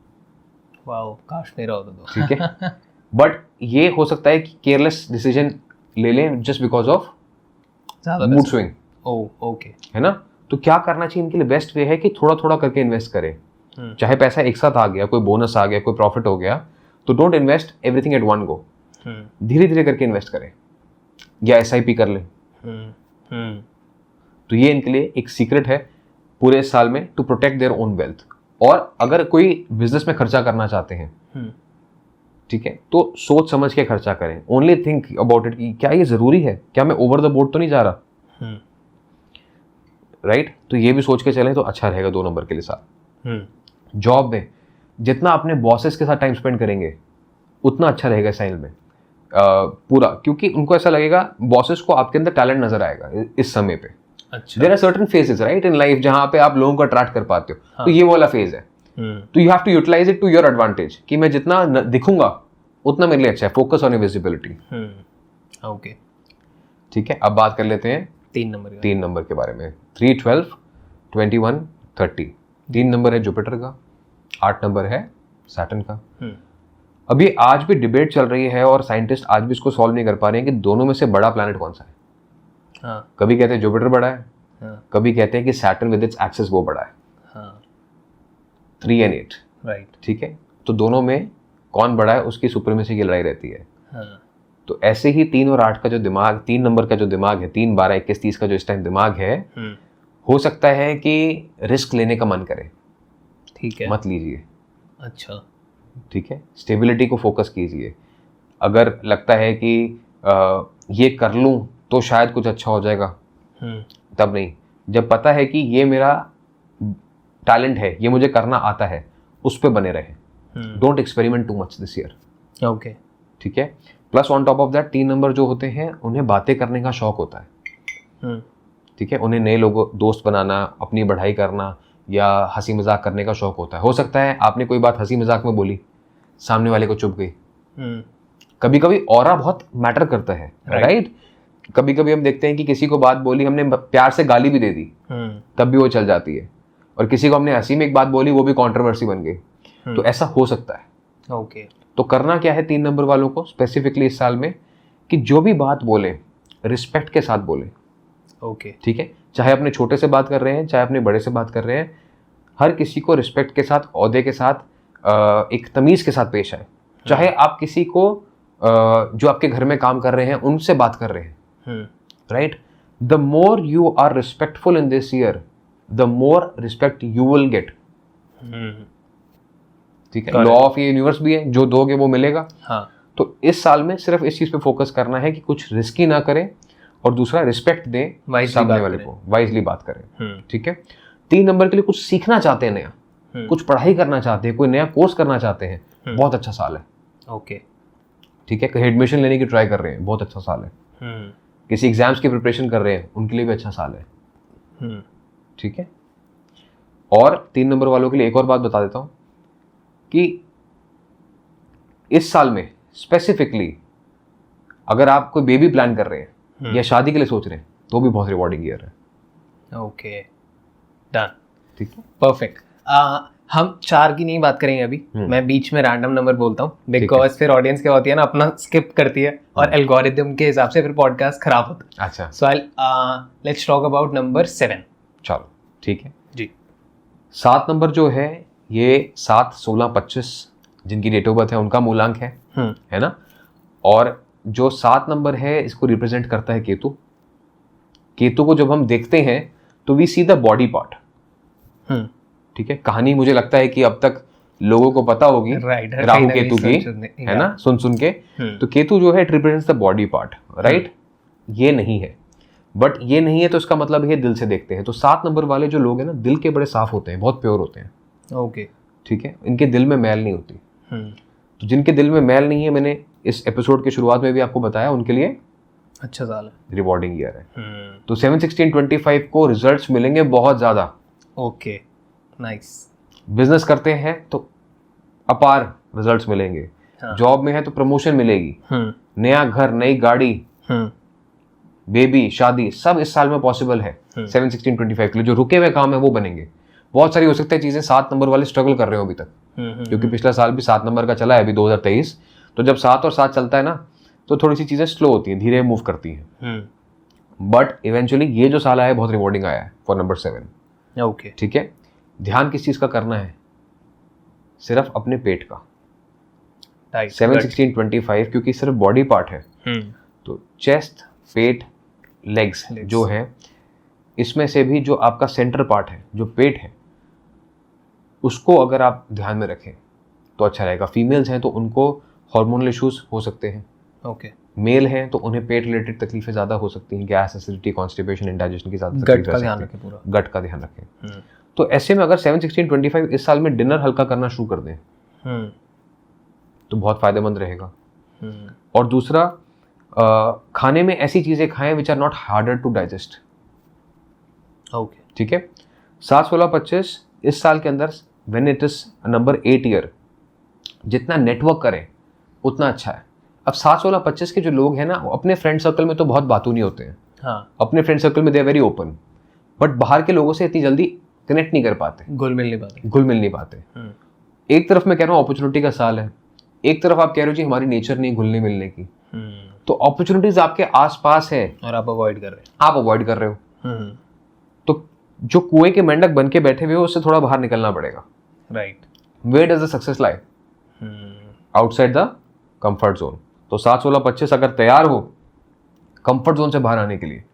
[SPEAKER 2] वाओ, काश मेरा होता तो।
[SPEAKER 1] ठीक है। बट ये हो सकता है कि केयरलेस डिसीजन ले लें just because of mood swing.
[SPEAKER 2] Okay,
[SPEAKER 1] है ना। तो क्या करना चाहिए इनके लिए, बेस्ट वे है कि थोड़ा थोड़ा करके इन्वेस्ट करें। चाहे पैसा एक साथ आ गया, कोई बोनस आ गया, कोई प्रॉफिट हो गया, तो don't invest everything at one go. धीरे धीरे करके इन्वेस्ट करें, या SIP कर लें। तो ये इनके लिए एक सीक्रेट है पूरे साल में, to protect their own wealth. और अगर कोई बिजनेस में खर्चा करना चाहते हैं, ठीक है, तो सोच समझ के खर्चा करें। ओनली थिंक अबाउट इट कि क्या ये जरूरी है, क्या मैं ओवर द बोर्ड तो नहीं जा रहा। राइट। तो ये भी सोच के चलें तो अच्छा रहेगा 2 नंबर के लिए साल। जॉब में जितना अपने बॉसेस के साथ टाइम स्पेंड करेंगे उतना अच्छा रहेगा इस साल में पूरा, क्योंकि उनको ऐसा लगेगा, बॉसेस को आपके अंदर टैलेंट नजर आएगा इस समय पे।
[SPEAKER 2] अच्छा।
[SPEAKER 1] There are certain phases right in life जहां पे आप लोगों को अट्रैक्ट कर पाते हो। हाँ। तो ये वाला फेज है। तो you have to utilise it to your advantage, कि मैं जितना दिखूंगा उतना मेरे लिए अच्छा है। Focus on visibility.
[SPEAKER 2] ओके,
[SPEAKER 1] ठीक है। अब बात कर लेते हैं 3 नंबर के बारे में। 3, 12, 21, 30। 3 नंबर है जुपिटर का, 8 नंबर है सैटर्न का। अभी आज भी डिबेट चल रही है और साइंटिस्ट आज भी इसको सॉल्व नहीं कर पा रहे हैं कि दोनों में से बड़ा प्लैनेट कौन सा है।
[SPEAKER 2] हाँ
[SPEAKER 1] कभी कहते हैं जुपिटर बड़ा है,
[SPEAKER 2] हाँ
[SPEAKER 1] कभी कहते हैं कि सैटर्न विद इट्स एक्सिस वो बड़ा है,
[SPEAKER 2] हाँ
[SPEAKER 1] 3 और 8।
[SPEAKER 2] राइट।
[SPEAKER 1] ठीक है, तो दोनों में कौन बड़ा है उसकी सुप्रीमेसी की लड़ाई रहती है।
[SPEAKER 2] हाँ
[SPEAKER 1] तो ऐसे ही 3 और 8 का जो दिमाग, 3 नंबर का जो दिमाग है, 3, 12, 21, 30 का जो इस टाइम दिमाग है, हो सकता है कि रिस्क लेने का मन करे,
[SPEAKER 2] ठीक है।
[SPEAKER 1] मत लीजिए।
[SPEAKER 2] अच्छा।
[SPEAKER 1] ठीक है, स्टेबिलिटी को फोकस कीजिए। अगर लगता है कि ये कर लूँ तो शायद कुछ अच्छा हो जाएगा, तब नहीं। जब पता है कि ये मेरा टैलेंट है, ये मुझे करना आता है, उस पर बने रहे। Don't experiment too much this year.
[SPEAKER 2] Okay.
[SPEAKER 1] ठीक है। Plus on top of that 3 number जो होते हैं उन्हें बातें करने का शौक होता है। ठीक है, उन्हें नए लोगों दोस्त बनाना, अपनी बढ़ाई करना या हंसी मजाक करने का शौक होता है। हो सकता है आपने कोई बात हंसी मजाक में बोली, सामने वाले को चुभ गई। कभी कभी ऑरा बहुत मैटर करता है, राइट। कभी कभी हम देखते हैं कि किसी को बात बोली, हमने प्यार से गाली भी दे दी, तब भी वो चल जाती है। और किसी को हमने हंसी में एक बात बोली, वो भी कंट्रोवर्सी बन गई। तो ऐसा हो सकता है।
[SPEAKER 2] ओके।
[SPEAKER 1] तो करना क्या है 3 नंबर वालों को स्पेसिफिकली इस साल में, कि जो भी बात बोले रिस्पेक्ट के साथ बोले।
[SPEAKER 2] ओके।
[SPEAKER 1] ठीक है, चाहे अपने छोटे से बात कर रहे हैं, चाहे अपने बड़े से बात कर रहे हैं, हर किसी को रिस्पेक्ट के साथ, ओहदे के साथ, एक तमीज के साथ पेश आए। चाहे आप किसी को जो आपके घर में काम कर रहे हैं उनसे बात कर रहे हैं, right. The more you are respectful in this year, the more respect you will get. ठीक है, लॉ ऑफ यूनिवर्स भी है, जो दोगे वो मिलेगा।
[SPEAKER 2] हाँ।
[SPEAKER 1] तो इस साल में सिर्फ इस चीज पे फोकस करना है कि कुछ रिस्की ना करें, और दूसरा रिस्पेक्ट दें सामने वाले को, वाइजली बात करें। ठीक है। 3 नंबर के लिए कुछ सीखना चाहते हैं नया, कुछ पढ़ाई करना चाहते हैं, कोई नया कोर्स करना चाहते हैं, बहुत अच्छा साल है।
[SPEAKER 2] ओके।
[SPEAKER 1] ठीक है, कहीं एडमिशन लेने की ट्राई कर रहे हैं, बहुत अच्छा साल है। किसी एग्जाम्स की प्रिपरेशन कर रहे हैं, उनके लिए भी अच्छा साल है। ठीक है। और 3 नंबर वालों के लिए एक और बात बता देता हूं कि इस साल में स्पेसिफिकली अगर आप कोई बेबी प्लान कर रहे हैं या शादी के लिए सोच रहे हैं, तो भी बहुत रिवॉर्डिंग ईयर है।
[SPEAKER 2] Okay, done.
[SPEAKER 1] ठीक है,
[SPEAKER 2] परफेक्ट। हम 4 की नहीं बात करेंगे अभी। मैं बीच में रैंडम नंबर बोलता हूँ, बिकॉज फिर ऑडियंस क्या होती है ना, अपना स्किप करती है और एल्गोरिदम के हिसाब से फिर पॉडकास्ट खराब होता है।
[SPEAKER 1] अच्छा,
[SPEAKER 2] so let's talk about number 7।
[SPEAKER 1] चलो ठीक है
[SPEAKER 2] जी।
[SPEAKER 1] 7 नंबर जो है, ये 7, 16, 25 जिनकी डेट ऑफ बर्थ है उनका मूलांक है ना। और जो 7 नंबर है इसको रिप्रेजेंट करता है केतु। केतु को जब हम देखते हैं तो we see the body part. ठीक है, कहानी मुझे लगता है कि अब तक लोगों को पता होगी, राहु केतु की, है ना, सुन के। तो केतु जो है it represents the body part, right. ये नहीं है, बट ये नहीं है तो इसका मतलब ये दिल से देखते हैं। तो 7 नंबर वाले जो लोग हैं ना, दिल के बड़े साफ होते हैं, बहुत प्योर होते हैं।
[SPEAKER 2] ओके।
[SPEAKER 1] ठीक है, इनके दिल में मैल नहीं होती। तो जिनके दिल में मैल नहीं है, मैंने इस एपिसोड के शुरुआत में भी आपको बताया, उनके लिए
[SPEAKER 2] अच्छा साल है,
[SPEAKER 1] रिवॉर्डिंग ईयर है। तो 7, 16, 25 को रिजल्ट्स मिलेंगे बहुत ज्यादा।
[SPEAKER 2] Okay, nice.
[SPEAKER 1] बिजनेस करते हैं तो अपार रिजल्ट्स मिलेंगे। जॉब में है तो प्रमोशन मिलेगी, नया घर, नई गाड़ी, बेबी, शादी, सब इस साल में पॉसिबल है। 7, 16, 25 के लिए जो रुके हुए काम है वो बनेंगे। बहुत सारी हो सकती है चीजें 7 नंबर वाले स्ट्रगल कर रहे हो अभी तक, क्योंकि पिछला साल भी 7 नंबर का चला है, अभी 2023। तो जब 7 और 7 चलता है ना, तो थोड़ी सी चीजें स्लो होती हैं, धीरे मूव करती हैं। बट इवेंचुअली ये जो साल आया है बहुत रिवॉर्डिंग आया है फॉर नंबर 7।
[SPEAKER 2] ओके।
[SPEAKER 1] ठीक है, ध्यान किस चीज का करना है? सिर्फ अपने पेट का। 7, 16, 25 क्योंकि सिर्फ बॉडी पार्ट है। तो चेस्ट, पेट, लेग्स जो है, इसमें से भी जो आपका सेंटर पार्ट है, जो पेट है, उसको अगर आप ध्यान में रखें तो अच्छा रहेगा। फीमेल्स हैं तो उनको हार्मोनल इश्यूज हो सकते हैं।
[SPEAKER 2] ओके।
[SPEAKER 1] मेल हैं तो उन्हें पेट रिलेटेड तकलीफें ज़्यादा हो सकती हैं, गैस, एसिडिटी, कॉन्स्टिपेशन, इंडाइजेशन की ज़्यादा
[SPEAKER 2] गट का ध्यान रखें, पूरा
[SPEAKER 1] गट का ध्यान रखें। तो ऐसे में अगर 7, 16, 25 इस साल में डिनर हल्का करना शुरू कर दें तो बहुत फायदेमंद रहेगा। और दूसरा, खाने में ऐसी चीज़ें खाएं which are not harder to digest.
[SPEAKER 2] Okay.
[SPEAKER 1] ठीक है। 7, 16, 25 इस साल के अंदर when it is number 8 year, जितना नेटवर्क करें उतना अच्छा है। अब 7, 16, 25 के जो लोग हैं ना, अपने फ्रेंड सर्कल में तो बहुत बातूं नहीं होते हैं।
[SPEAKER 2] हाँ।
[SPEAKER 1] अपने फ्रेंड सर्कल में they are very open, but बाहर के लोगों से इतनी जल्दी कनेक्ट नहीं कर पाते,
[SPEAKER 2] घुल मिल नहीं पाते।
[SPEAKER 1] एक तरफ मैं कह रहा हूँ अपॉर्चुनिटी का साल है, एक तरफ आप कह रहे हो जी हमारी नेचर नहीं घुलने मिलने की, तो अपॉर्चुनिटीज आपके आसपास है
[SPEAKER 2] और आप अवॉइड कर रहे
[SPEAKER 1] आप अवॉइड कर रहे हो।
[SPEAKER 2] हैं।
[SPEAKER 1] तो जो कुएं के मेंढक बन के बैठे हुए हो उससे थोड़ा बाहर निकलना पड़ेगा।
[SPEAKER 2] Right.
[SPEAKER 1] Where does the success lie? Outside the comfort zone. तो 7-16-25 अगर तैयार हो कंफर्ट जोन से बाहर आने के लिए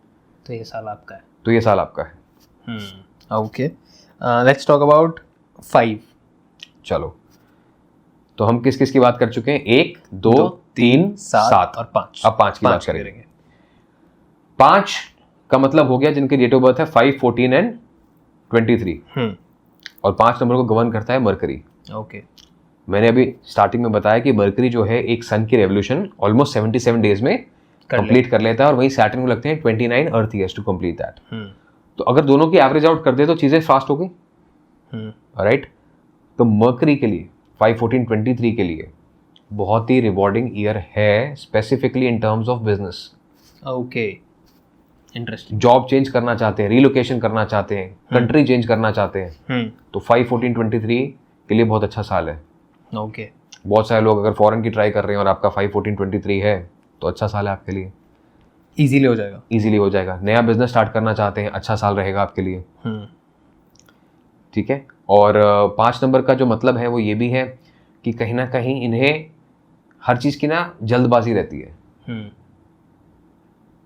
[SPEAKER 2] तो ये साल आपका है।
[SPEAKER 1] तो ये साल आपका है।
[SPEAKER 2] Okay, let's talk about 5।
[SPEAKER 1] चलो, तो हम किस किस की बात कर चुके हैं? 1, 2, 3, 7
[SPEAKER 2] और 5।
[SPEAKER 1] अब 5 की बात करेंगे। 5 का मतलब हो गया जिनकी डेट ऑफ बर्थ है 5, 14 एंड 23। और 5 नंबर को गवर्न करता है मरकरी।
[SPEAKER 2] ओके।
[SPEAKER 1] मैंने अभी स्टार्टिंग में बताया कि मरकरी जो है एक सन की रेवोल्यूशन ऑलमोस्ट 77 डेज में कंप्लीट कर लेता है, और वहीं सैटर्न को लगते हैं 29 earth years to complete that. तो अगर दोनों की एवरेज आउट कर दे तो चीजें फास्ट हो गई, राइट। तो मरकरी के लिए 5, 14, 23 के लिए बहुत ही रिवॉर्डिंग ईयर है, specifically in terms of business.
[SPEAKER 2] Okay, interesting.
[SPEAKER 1] Job change करना चाहते हैं, रिलोकेशन करना चाहते हैं, कंट्री चेंज करना चाहते हैं, तो 5, 14, 23 के लिए बहुत अच्छा साल है।
[SPEAKER 2] ओके।
[SPEAKER 1] बहुत सारे लोग अगर फॉरेन की ट्राई कर रहे हैं और आपका 5, 14, 23 है तो अच्छा साल है आपके लिए,
[SPEAKER 2] इजीली हो जाएगा।
[SPEAKER 1] इजीली हो जाएगा। नया बिजनेस स्टार्ट करना चाहते हैं, अच्छा साल रहेगा आपके लिए, ठीक है। और 5 नंबर का जो मतलब है वो ये भी है कि कहीं ना कहीं इन्हें हर चीज़ की ना जल्दबाजी रहती है।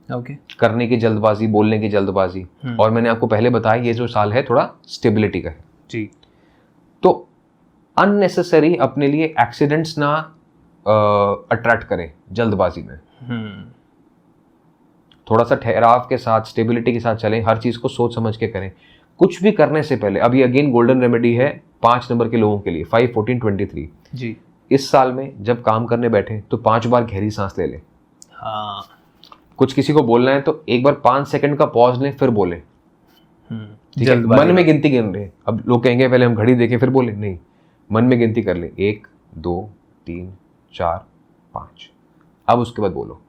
[SPEAKER 2] ओके।
[SPEAKER 1] करने की जल्दबाजी, बोलने की जल्दबाजी। और मैंने आपको पहले बताया ये जो साल है थोड़ा स्टेबिलिटी का है
[SPEAKER 2] जी।
[SPEAKER 1] तो अननेसेसरी अपने लिए एक्सीडेंट्स ना अट्रैक्ट करें जल्दबाजी में। थोड़ा सा ठहराव के साथ, स्टेबिलिटी के साथ चलें, हर चीज़ को सोच समझ के करें। कुछ भी करने से पहले, अभी अगेन गोल्डन रेमेडी है 5 नंबर के लोगों के लिए, 5, 14, 23
[SPEAKER 2] जी।
[SPEAKER 1] इस साल में जब काम करने बैठे तो 5 बार गहरी सांस ले लें।
[SPEAKER 2] हाँ।
[SPEAKER 1] कुछ किसी को बोलना है तो एक बार 5 सेकंड का पॉज लें फिर बोलें, ठीक है।
[SPEAKER 2] जल्दबाजी
[SPEAKER 1] मन में गिनती गिन रहे। अब लोग कहेंगे पहले हम घड़ी देखें फिर बोले, नहीं, मन में गिनती कर ले, 1, 2, 3, 4, 5, अब उसके बाद बोलो।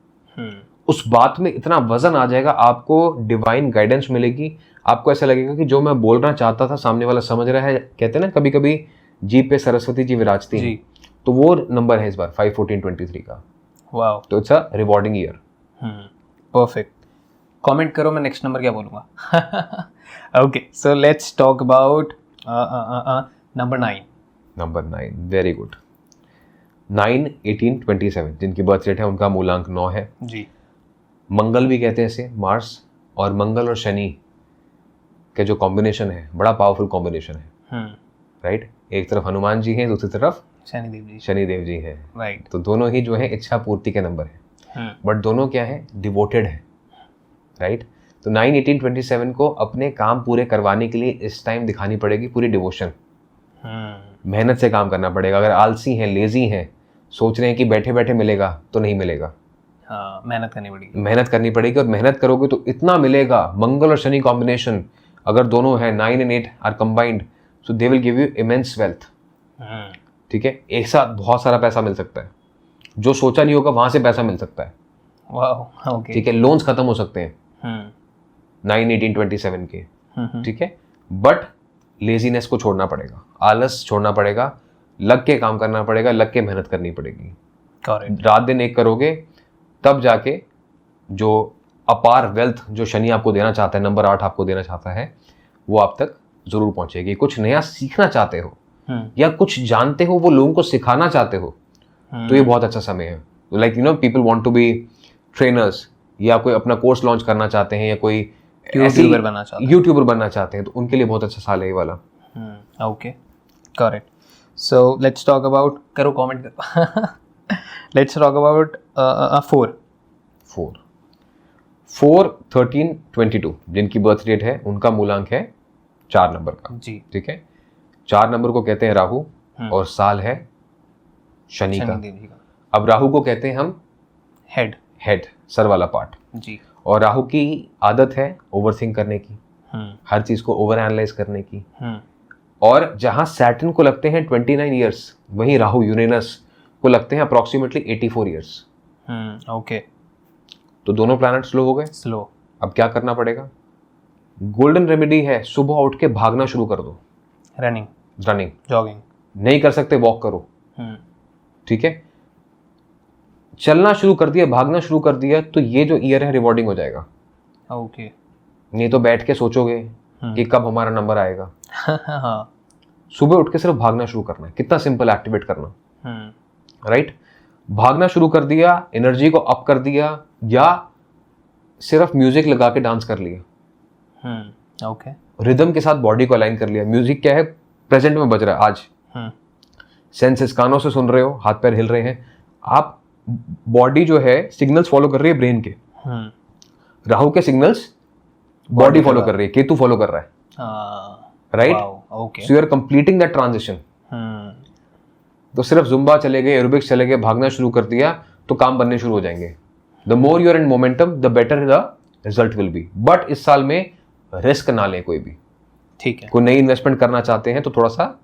[SPEAKER 1] उस बात में इतना वजन आ जाएगा, आपको डिवाइन गाइडेंस मिलेगी, आपको ऐसा लगेगा कि जो मैं बोलना चाहता था सामने वाला समझ रहा है। कहते हैं ना कभी कभी जीभ पे सरस्वती जी विराजती हैं, तो वो नंबर है इस बार 5, 14, 23 का।
[SPEAKER 2] वाओ।
[SPEAKER 1] तो it's a rewarding year.
[SPEAKER 2] Perfect. Comment करो मैं नेक्स्ट नंबर क्या बोलूँगा। Okay, so let's talk about number 9।
[SPEAKER 1] Number 9, very good. 9, 18, 27 जिनकी बर्थ डेट है उनका मूलांक 9 है
[SPEAKER 2] जी।
[SPEAKER 1] मंगल भी कहते हैं इसे, मार्स और मंगल और शनि के जो कॉम्बिनेशन है बड़ा पावरफुल कॉम्बिनेशन है, राइट। एक तरफ हनुमान जी हैं, दूसरी तरफ शनिदेव जी हैं,
[SPEAKER 2] राइट।
[SPEAKER 1] तो दोनों ही जो है इच्छा पूर्ति के नंबर है, बट दोनों क्या है, डिवोटेड है, राइट। तो 9, 18, 27 को अपने काम पूरे करवाने के लिए इस टाइम दिखानी पड़ेगी पूरी डिवोशन। मेहनत से काम करना पड़ेगा। अगर आलसी हैं, लेजी हैं, सोच रहे हैं कि बैठे बैठे मिलेगा, तो नहीं मिलेगा।
[SPEAKER 2] हाँ, मेहनत करनी पड़ेगी।
[SPEAKER 1] मेहनत करनी पड़ेगी, और मेहनत करोगे तो इतना मिलेगा। मंगल और शनि कॉम्बिनेशन अगर दोनों है, 9 and 8 are combined, so they will give you immense wealth, ठीक है। एक साथ बहुत सारा पैसा मिल सकता है, जो सोचा नहीं होगा वहां से पैसा मिल सकता है,
[SPEAKER 2] वाह। ओके।
[SPEAKER 1] ठीक है। लोन्स खत्म हो सकते हैं 9, 18, 27 के, ठीक है। बट लेजीनेस को छोड़ना पड़ेगा, आलस छोड़ना पड़ेगा, लग के काम करना पड़ेगा, लग के मेहनत करनी पड़ेगी। रात दिन एक करोगे तब जाके जो अपार वेल्थ जो शनि आपको देना चाहता है, नंबर 8 आपको देना चाहता है, वो आप तक जरूर पहुंचेगी। कुछ नया सीखना चाहते हो या कुछ जानते हो, वो लोगों को सिखाना चाहते हो, तो ये बहुत अच्छा समय है। Like people want to be trainers, या कोई अपना कोर्स लॉन्च करना चाहते हैं, या कोई
[SPEAKER 2] यूट्यूबर
[SPEAKER 1] बनना चाहते हैं, तो उनके लिए बहुत अच्छा साल है ये वाला।
[SPEAKER 2] Okay, correct. So let's talk about, करो कमेंट करो। लेट्स टॉक अबाउट
[SPEAKER 1] 4, 13, 22 जिनकी बर्थ डेट है उनका मूलांक है 4 नंबर का जी, ठीक है। 4 नंबर को कहते हैं राहु, और साल है शनि का। अब राहु को कहते हैं हम हेड, सर वाला पार्ट जी। और राहु की आदत है ओवरथिंक करने की, हर चीज को ओवर एनालाइज करने की। और जहां सैटर्न को लगते हैं 29 ईयर्स, वहीं राहु यूरेनस को लगते हैं अप्रोक्सीमेटली 84 ईयर्स।
[SPEAKER 2] ओके।
[SPEAKER 1] तो दोनों प्लैनेट स्लो हो गए।
[SPEAKER 2] स्लो।
[SPEAKER 1] अब क्या करना पड़ेगा? गोल्डन रेमेडी है, सुबह उठ के भागना शुरू कर दो।
[SPEAKER 2] रनिंग,
[SPEAKER 1] जॉगिंग
[SPEAKER 2] नहीं
[SPEAKER 1] कर सकते, वॉक करो, ठीक है, चलना शुरू कर दिया, भागना शुरू कर दिया, तो ये जो ईयर है रिवॉर्डिंग हो जाएगा।
[SPEAKER 2] ओके।
[SPEAKER 1] नहीं तो बैठ के सोचोगे कि कब हमारा नंबर आएगा।
[SPEAKER 2] हाँ।
[SPEAKER 1] सुबह उठ के सिर्फ भागना शुरू करना है, कितना सिंपल एक्टिवेट करना, राइट। भागना शुरू कर दिया, एनर्जी को अप कर दिया, या सिर्फ म्यूजिक लगा के डांस कर लिया।
[SPEAKER 2] ओके।
[SPEAKER 1] रिदम के साथ बॉडी को अलाइन कर लिया। म्यूजिक क्या है, प्रेजेंट में बज रहा है आज, सेंसेस कानों से सुन रहे हो, हाथ पैर हिल रहे हैं, आप बॉडी जो है सिग्नल्स फॉलो कर रही है ब्रेन के, राहु के सिग्नल्स बॉडी फॉलो कर रही है, केतु फॉलो कर रहा है, right. So you are completing that transition. तो सिर्फ जुम्बा चले गए, एरोबिक्स चले गए, भागना शुरू कर दिया, तो काम बनने शुरू हो जाएंगे। The more you're in momentum the better the result will be. But इस साल में रिस्क ना लें कोई भी,
[SPEAKER 2] ठीक है।
[SPEAKER 1] कोई नई इन्वेस्टमेंट करना चाहते हैं तो थोड़ा सा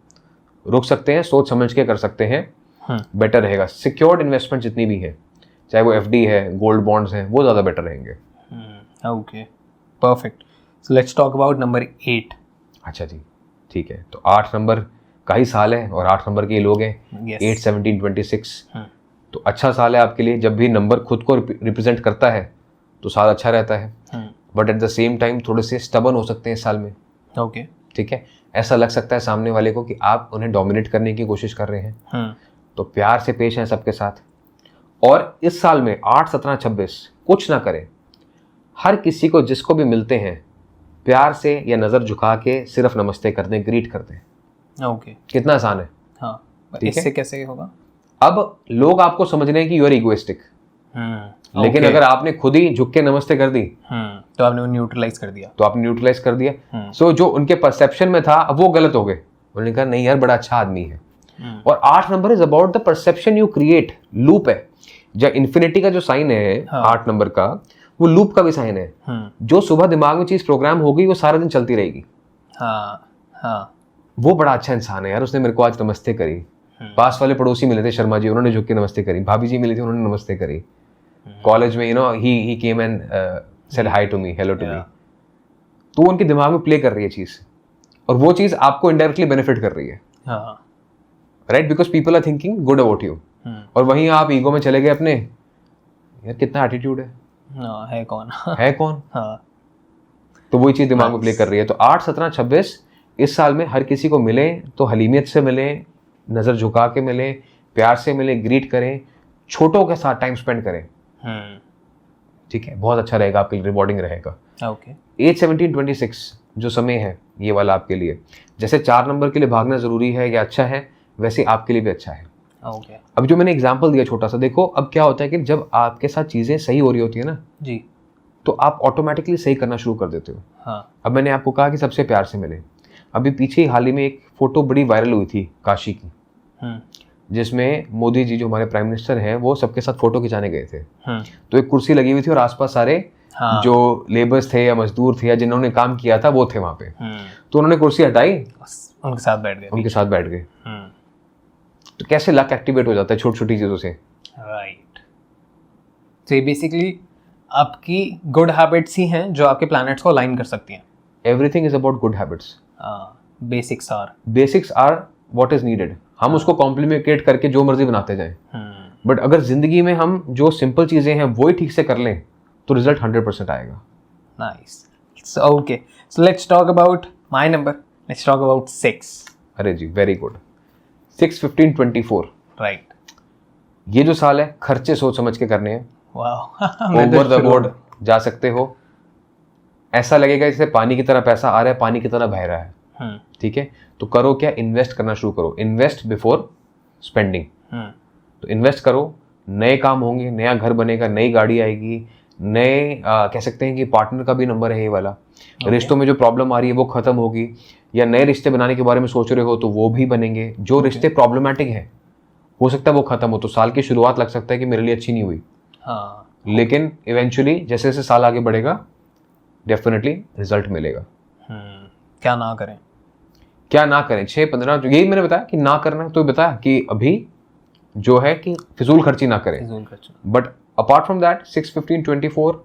[SPEAKER 1] रुक सकते हैं, सोच समझ के कर सकते हैं, बेटर रहेगा। सिक्योर्ड इन्वेस्टमेंट जितनी भी है, चाहे वो एफडी है, गोल्ड बॉन्ड्स हैं, वो ज़्यादा बेटर रहेंगे।
[SPEAKER 2] Okay, perfect. So let's talk about number 8।
[SPEAKER 1] अच्छा जी, ठीक है। तो 8 नंबर का ही साल है और 8 नंबर के लोग हैं। 8, 17, 26 तो अच्छा साल है आपके लिए। जब भी नंबर खुद को रिप्रेजेंट करता है तो साल अच्छा रहता है, but at the same time थोड़े से स्टबन हो सकते हैं इस साल में।
[SPEAKER 2] ओके,
[SPEAKER 1] ठीक है। ऐसा लग सकता है सामने वाले को कि आप उन्हें डोमिनेट करने की कोशिश कर रहे हैं, तो प्यार से पेश हैं सबके साथ। और इस साल में 8, 17, 26 कुछ ना करें, हर किसी को जिसको भी मिलते हैं प्यार से या नज़र झुका के सिर्फ नमस्ते कर दें, ग्रीट कर दें।
[SPEAKER 2] ओके,
[SPEAKER 1] कितना आसान है।
[SPEAKER 2] हाँ,
[SPEAKER 1] ठीक
[SPEAKER 2] इससे
[SPEAKER 1] है?
[SPEAKER 2] कैसे होगा?
[SPEAKER 1] अब लोग आपको समझ रहे हैं कि यू आर इगोइस्टिक, लेकिन अगर आपने खुद ही झुक के नमस्ते कर दी
[SPEAKER 2] तो आपने न्यूट्रलाइज कर दिया।
[SPEAKER 1] तो आपने न्यूट्रलाइज कर दिया। सो जो उनके परसेप्शन में था अब वो गलत हो गए। उन्होंने कहा नहीं यार, बड़ा अच्छा आदमी है। और 8 number is about the perception you create. Loop है, जब इन्फिनिटी का जो साइन है 8 नंबर का, वो लूप का भी साइन है। जो सुबह दिमाग में चीज प्रोग्राम हो गई वो सारा दिन चलती रहेगी। वो बड़ा अच्छा इंसान है यार, उसने मेरे को आज नमस्ते करी। पास वाले पड़ोसी मिले थे शर्मा जी, उन्होंने झुक के नमस्ते करी। भाभी जी मिली थी, उन्होंने नमस्ते करी। कॉलेज में ही came and said hi to me, hello to me. तो उनके दिमाग में प्ले कर रही है चीज, और वो चीज आपको इनडायरेक्टली बेनिफिट कर रही है, right, because people are thinking good about you. और वहीं आप ईगो में चले गए अपने, यार कितना एटीट्यूड है
[SPEAKER 2] कौन
[SPEAKER 1] है कौन। तो वही चीज दिमाग में प्ले कर रही है। तो 8, 17, 26 इस साल में हर किसी को मिले तो हलीमियत से मिले, नजर झुका के मिले, प्यार से मिले, ग्रीट करें, छोटों के साथ टाइम स्पेंड करें। ठीक है, बहुत अच्छा रहेगा आपके लिए, रिवॉर्डिंग रहेगा।
[SPEAKER 2] ओके,
[SPEAKER 1] 8, 17, 26 जो समय है ये वाला आपके लिए, जैसे 4 नंबर के लिए भागना जरूरी है या अच्छा है, वैसे आपके लिए भी अच्छा है।
[SPEAKER 2] ओके,
[SPEAKER 1] अब जो मैंने एग्जांपल दिया छोटा सा, देखो अब क्या होता है कि जब आपके साथ चीजें सही हो रही होती है ना
[SPEAKER 2] जी,
[SPEAKER 1] तो आप ऑटोमेटिकली सही करना शुरू कर देते हो। अब मैंने आपको कहा कि सबसे प्यार से मिले। अभी पीछे हाल ही में एक फोटो बड़ी वायरल हुई थी काशी की, जिसमें मोदी जी जो हमारे प्राइम मिनिस्टर हैं वो सबके साथ फोटो खिंचाने गए थे। तो एक कुर्सी लगी हुई थी और आसपास सारे जो लेबर्स थे या मजदूर थे या जिन्होंने काम किया था वो थे वहां पे। तो उन्होंने कुर्सी हटाई,
[SPEAKER 2] उनके साथ बैठ गए।
[SPEAKER 1] तो कैसे लक एक्टिवेट हो जाता है छोटी छोटी चीजों से,
[SPEAKER 2] राइट। तो ये बेसिकली आपकी गुड हैबिट्स ही हैं जो आपके प्लैनेट्स को अलाइन कर सकती हैं।
[SPEAKER 1] Everything is about good habits.
[SPEAKER 2] Basics
[SPEAKER 1] are what is needed. हम उसको कॉम्प्लीमेंट करके जो मर्जी बनाते जाएं, बट अगर जिंदगी में हम जो सिंपल चीजें हैं वो ही ठीक से कर लें तो रिजल्ट 100% आएगा।
[SPEAKER 2] Nice. Okay, so let's talk about my number. Let's talk about 6।
[SPEAKER 1] अरे जी, वेरी गुड। 6, 15, 24
[SPEAKER 2] राइट।
[SPEAKER 1] ये जो साल है खर्चे सोच समझ के करने हैं।
[SPEAKER 2] वाह,
[SPEAKER 1] ओवर द बोर्ड जा सकते हो। ऐसा लगेगा जैसे पानी की तरह पैसा आ रहा है, पानी की तरह बह रहा है। ठीक है, तो करो क्या, इन्वेस्ट करना शुरू करो। Invest before spending. तो इन्वेस्ट करो, नए काम होंगे, नया घर बनेगा, नई गाड़ी आएगी, नए कह सकते हैं कि पार्टनर का भी नंबर है ये वाला। रिश्तों में जो प्रॉब्लम आ रही है वो खत्म होगी, या नए रिश्ते बनाने के बारे में सोच रहे हो तो वो भी बनेंगे। जो रिश्ते प्रॉब्लमेटिक है हो सकता है वो खत्म हो। तो साल की शुरुआत लग सकता है कि मेरे लिए अच्छी नहीं हुई, लेकिन इवेंचुअली जैसे जैसे साल आगे बढ़ेगा डेफिनेटली रिजल्ट मिलेगा।
[SPEAKER 2] क्या ना करें,
[SPEAKER 1] क्या ना करें। 6, 15 जो यही मैंने बताया कि ना करना है, तो बताया कि अभी जो है कि फिजूल खर्ची ना करें। बट अपार्ट फ्रॉम दैट 6, 15, 24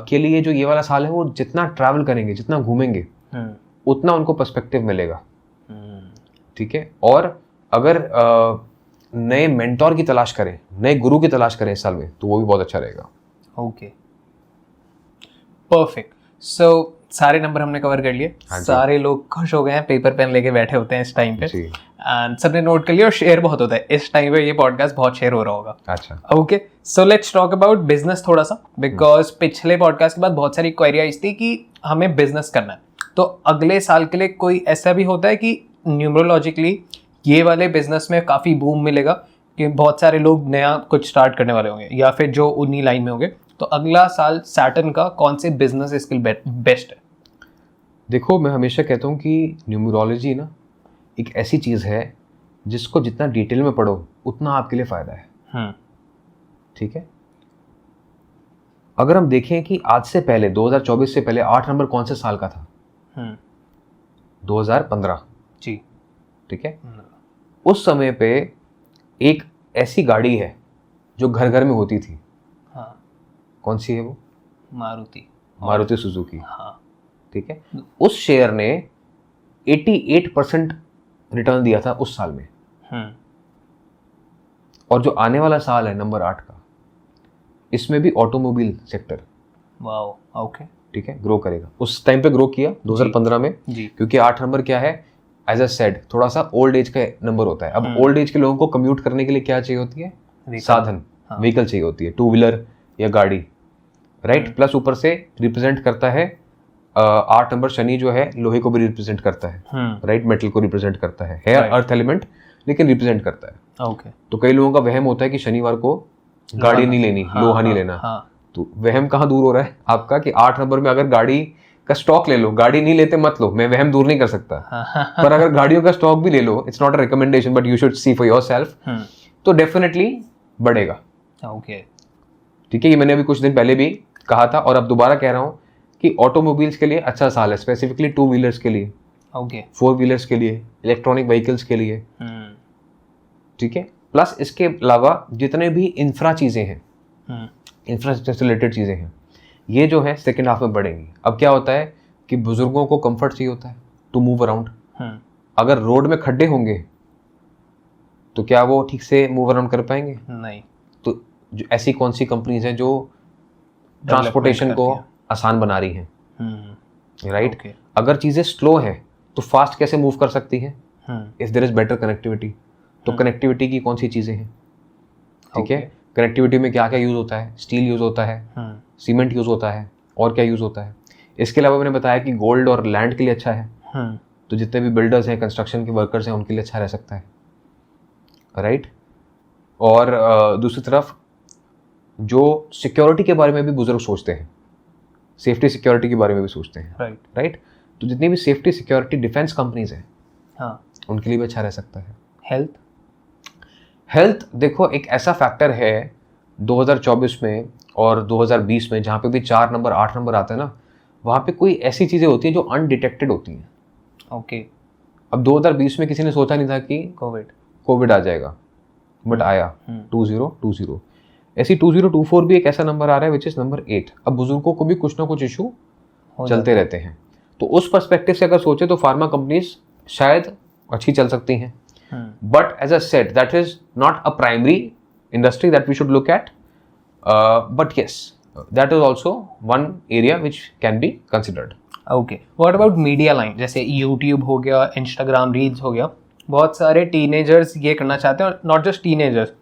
[SPEAKER 1] के लिए जो ये वाला साल है वो जितना ट्रैवल करेंगे, जितना घूमेंगे, उतना उनको पर्सपेक्टिव मिलेगा। ठीक है, और अगर नए मेंटोर की तलाश करें, नए गुरु की तलाश करें इस साल में, तो वो भी बहुत अच्छा रहेगा।
[SPEAKER 2] Okay, perfect. सो सारे नंबर हमने कवर कर लिए,
[SPEAKER 1] हाँ जी।
[SPEAKER 2] सारे लोग खुश हो गए हैं, पेपर पेन लेके बैठे होते हैं इस टाइम पे,
[SPEAKER 1] जी।
[SPEAKER 2] एंड सबने नोट कर लिया, और शेयर बहुत होता है इस टाइम पे, ये पॉडकास्ट बहुत शेयर हो रहा होगा।
[SPEAKER 1] अच्छा,
[SPEAKER 2] okay, so let's talk about business थोड़ा सा, बिकॉज पिछले पॉडकास्ट के बाद बहुत सारी क्वेरी आई थी कि हमें बिजनेस करना है, तो अगले साल के लिए कोई ऐसा भी होता है कि न्यूमरोलॉजिकली ये वाले बिजनेस में काफ़ी बूम मिलेगा, कि बहुत सारे लोग नया कुछ स्टार्ट करने वाले होंगे, या फिर जो उन्हीं लाइन में होंगे, तो अगला साल सैटर्न का कौन से बिजनेस स्किल बेस्ट है?
[SPEAKER 1] देखो मैं हमेशा कहता हूँ कि न्यूमरोलॉजी ना एक ऐसी चीज़ है जिसको जितना डिटेल में पढ़ो उतना आपके लिए फ़ायदा है। ठीक है, अगर हम देखें कि आज से पहले 2024 से पहले 8 नंबर कौन से साल का था? 2015।
[SPEAKER 2] जी।
[SPEAKER 1] ठीक है, उस समय पे एक ऐसी गाड़ी है जो घर घर में होती थी।
[SPEAKER 2] हाँ,
[SPEAKER 1] कौन सी है वो?
[SPEAKER 2] मारुति
[SPEAKER 1] सुजुकी।
[SPEAKER 2] हाँ।
[SPEAKER 1] ठीक है, उस शेयर ने 88% रिटर्न दिया था उस साल में। और जो आने वाला साल है नंबर 8 का, इसमें भी ऑटोमोबाइल सेक्टर,
[SPEAKER 2] वाओ, ओके,
[SPEAKER 1] ठीक है, ग्रो करेगा। उस टाइम पे ग्रो किया 2015 में
[SPEAKER 2] जी।
[SPEAKER 1] क्योंकि 8 नंबर क्या है, एज अ सेड थोड़ा सा ओल्ड एज का नंबर होता है। अब ओल्ड एज के लोगों को कम्यूट करने के लिए क्या चाहिए होती है? साधन, व्हीकल चाहिए होती है, 2 व्हीलर या गाड़ी, राइट। प्लस ऊपर से रिप्रेजेंट करता है 8 नंबर शनि जो है लोहे को भी रिप्रेजेंट करता है, राइट, मेटल को रिप्रेजेंट करता है अर्थ एलिमेंट, लेकिन रिप्रेजेंट करता है।
[SPEAKER 2] ओके,
[SPEAKER 1] तो कई लोगों का वहम होता है कि शनिवार को गाड़ी नहीं लेनी, लोहा नहीं लेना। तो वहम कहाँ दूर हो रहा है आपका कि 8 नंबर में अगर गाड़ी का स्टॉक ले लो, गाड़ी नहीं लेते मत लो, मैं वहम दूर नहीं कर सकता, पर अगर गाड़ियों का स्टॉक भी ले लो, it's not a recommendation but you should see for yourself, तो डेफिनेटली बढ़ेगा।
[SPEAKER 2] ओके,
[SPEAKER 1] ठीक है, ये मैंने अभी कुछ दिन पहले भी कहा था और अब दोबारा कह रहा हूँ कि ऑटोमोबाइल्स के लिए अच्छा साल है, स्पेसिफिकली 2 व्हीलर्स के लिए,
[SPEAKER 2] ओके,
[SPEAKER 1] 4 व्हीलर्स के लिए, इलेक्ट्रॉनिक व्हीकल्स के लिए। ठीक है, प्लस इसके अलावा जितने भी इंफ्रा चीज़ें हैं, इंफ्रास्ट्रक्चर से रिलेटेड चीज़ें हैं, ये जो है सेकेंड हाफ में बढ़ेंगी। अब क्या होता है कि बुजुर्गों को कंफर्ट चाहिए होता है टू मूव अराउंड। अगर रोड में खड्डे होंगे तो क्या वो ठीक से मूव अराउंड कर पाएंगे?
[SPEAKER 2] नहीं।
[SPEAKER 1] तो जो ऐसी कौन सी कंपनीज हैं जो ट्रांसपोर्टेशन को आसान बना रही हैं, राइट? अगर चीज़ें स्लो हैं तो फास्ट कैसे मूव कर सकती हैं? If there is better connectivity, तो कनेक्टिविटी की कौन सी चीज़ें हैं? ठीक है, कनेक्टिविटी में क्या क्या यूज़ होता है? स्टील यूज़ होता है, सीमेंट यूज़ होता है, और क्या यूज़ होता है? इसके अलावा मैंने बताया कि गोल्ड और लैंड के लिए अच्छा है, तो जितने भी बिल्डर्स हैं, कंस्ट्रक्शन के वर्कर्स हैं, उनके लिए अच्छा रह सकता है, राइट। और दूसरी तरफ जो सिक्योरिटी के बारे में भी बुजुर्ग सोचते हैं, सेफ्टी सिक्योरिटी के बारे में भी सोचते हैं, राइट। तो जितनी भी सेफ्टी सिक्योरिटी डिफेंस कंपनीज हैं, उनके लिए भी अच्छा रह सकता है। हेल्थ देखो एक ऐसा फैक्टर है 2024 में और 2020 में, जहाँ पे भी 4 नंबर 8 नंबर आता है ना, वहाँ पे कोई ऐसी चीज़ें होती हैं जो अनडिटेक्टेड होती हैं।
[SPEAKER 2] ओके,
[SPEAKER 1] अब 2020 में किसी ने सोचा नहीं था कि कोविड आ जाएगा, बट आया 2020। ऐसी 2024 भी एक ऐसा नंबर आ रहा है विच इज़ नंबर 8। अब बुजुर्गों को भी कुछ ना कुछ इशू चलते रहते हैं, तो उस पर्सपेक्टिव से अगर सोचे तो फार्मा कंपनीज शायद अच्छी चल सकती हैं, but as a set that is not a primary industry that we should look at, but yes that is also one area which can be considered.
[SPEAKER 2] Okay, what about media line, जैसे YouTube हो गया, Instagram reels हो गया, बहुत सारे teenagers ये करना चाहते हैं, और नॉट जस्ट टीनेजर्स,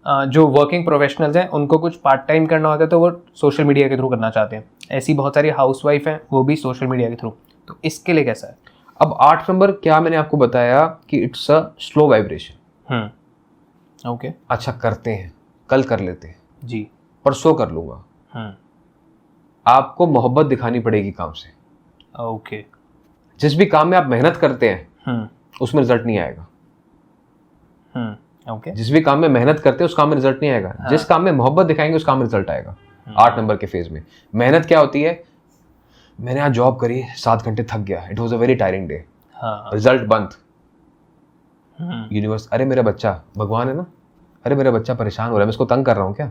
[SPEAKER 2] जो वर्किंग प्रोफेशनल्स हैं उनको कुछ पार्ट टाइम करना होता है तो वो सोशल मीडिया के थ्रू करना चाहते हैं। ऐसी बहुत सारी हाउसवाइफ हैं, वो भी सोशल मीडिया के थ्रू, तो इसके लिए कैसा है?
[SPEAKER 1] अब 8 नंबर क्या मैंने आपको बताया कि it's a slow vibration.
[SPEAKER 2] Okay,
[SPEAKER 1] अच्छा करते हैं, कल कर लेते हैं
[SPEAKER 2] जी,
[SPEAKER 1] परसों कर लूँगा। आपको मोहब्बत दिखानी पड़ेगी काम से।
[SPEAKER 2] ओके,
[SPEAKER 1] जिस भी काम में आप मेहनत करते हैं उसमें रिजल्ट नहीं आएगा।
[SPEAKER 2] ओके,
[SPEAKER 1] जिस भी काम में मेहनत करते हैं उस काम में रिजल्ट नहीं आएगा। जिस काम में मोहब्बत दिखाएंगे उस काम में रिजल्ट आएगा। 8 नंबर के फेज में मेहनत क्या होती है? मैंने आज जॉब करी, 7 घंटे थक गया, it was a very tiring day, result बंद। यूनिवर्स, अरे मेरा बच्चा, भगवान है ना, अरे मेरा बच्चा परेशान हो रहा है, मैं इसको तंग कर रहा हूँ क्या?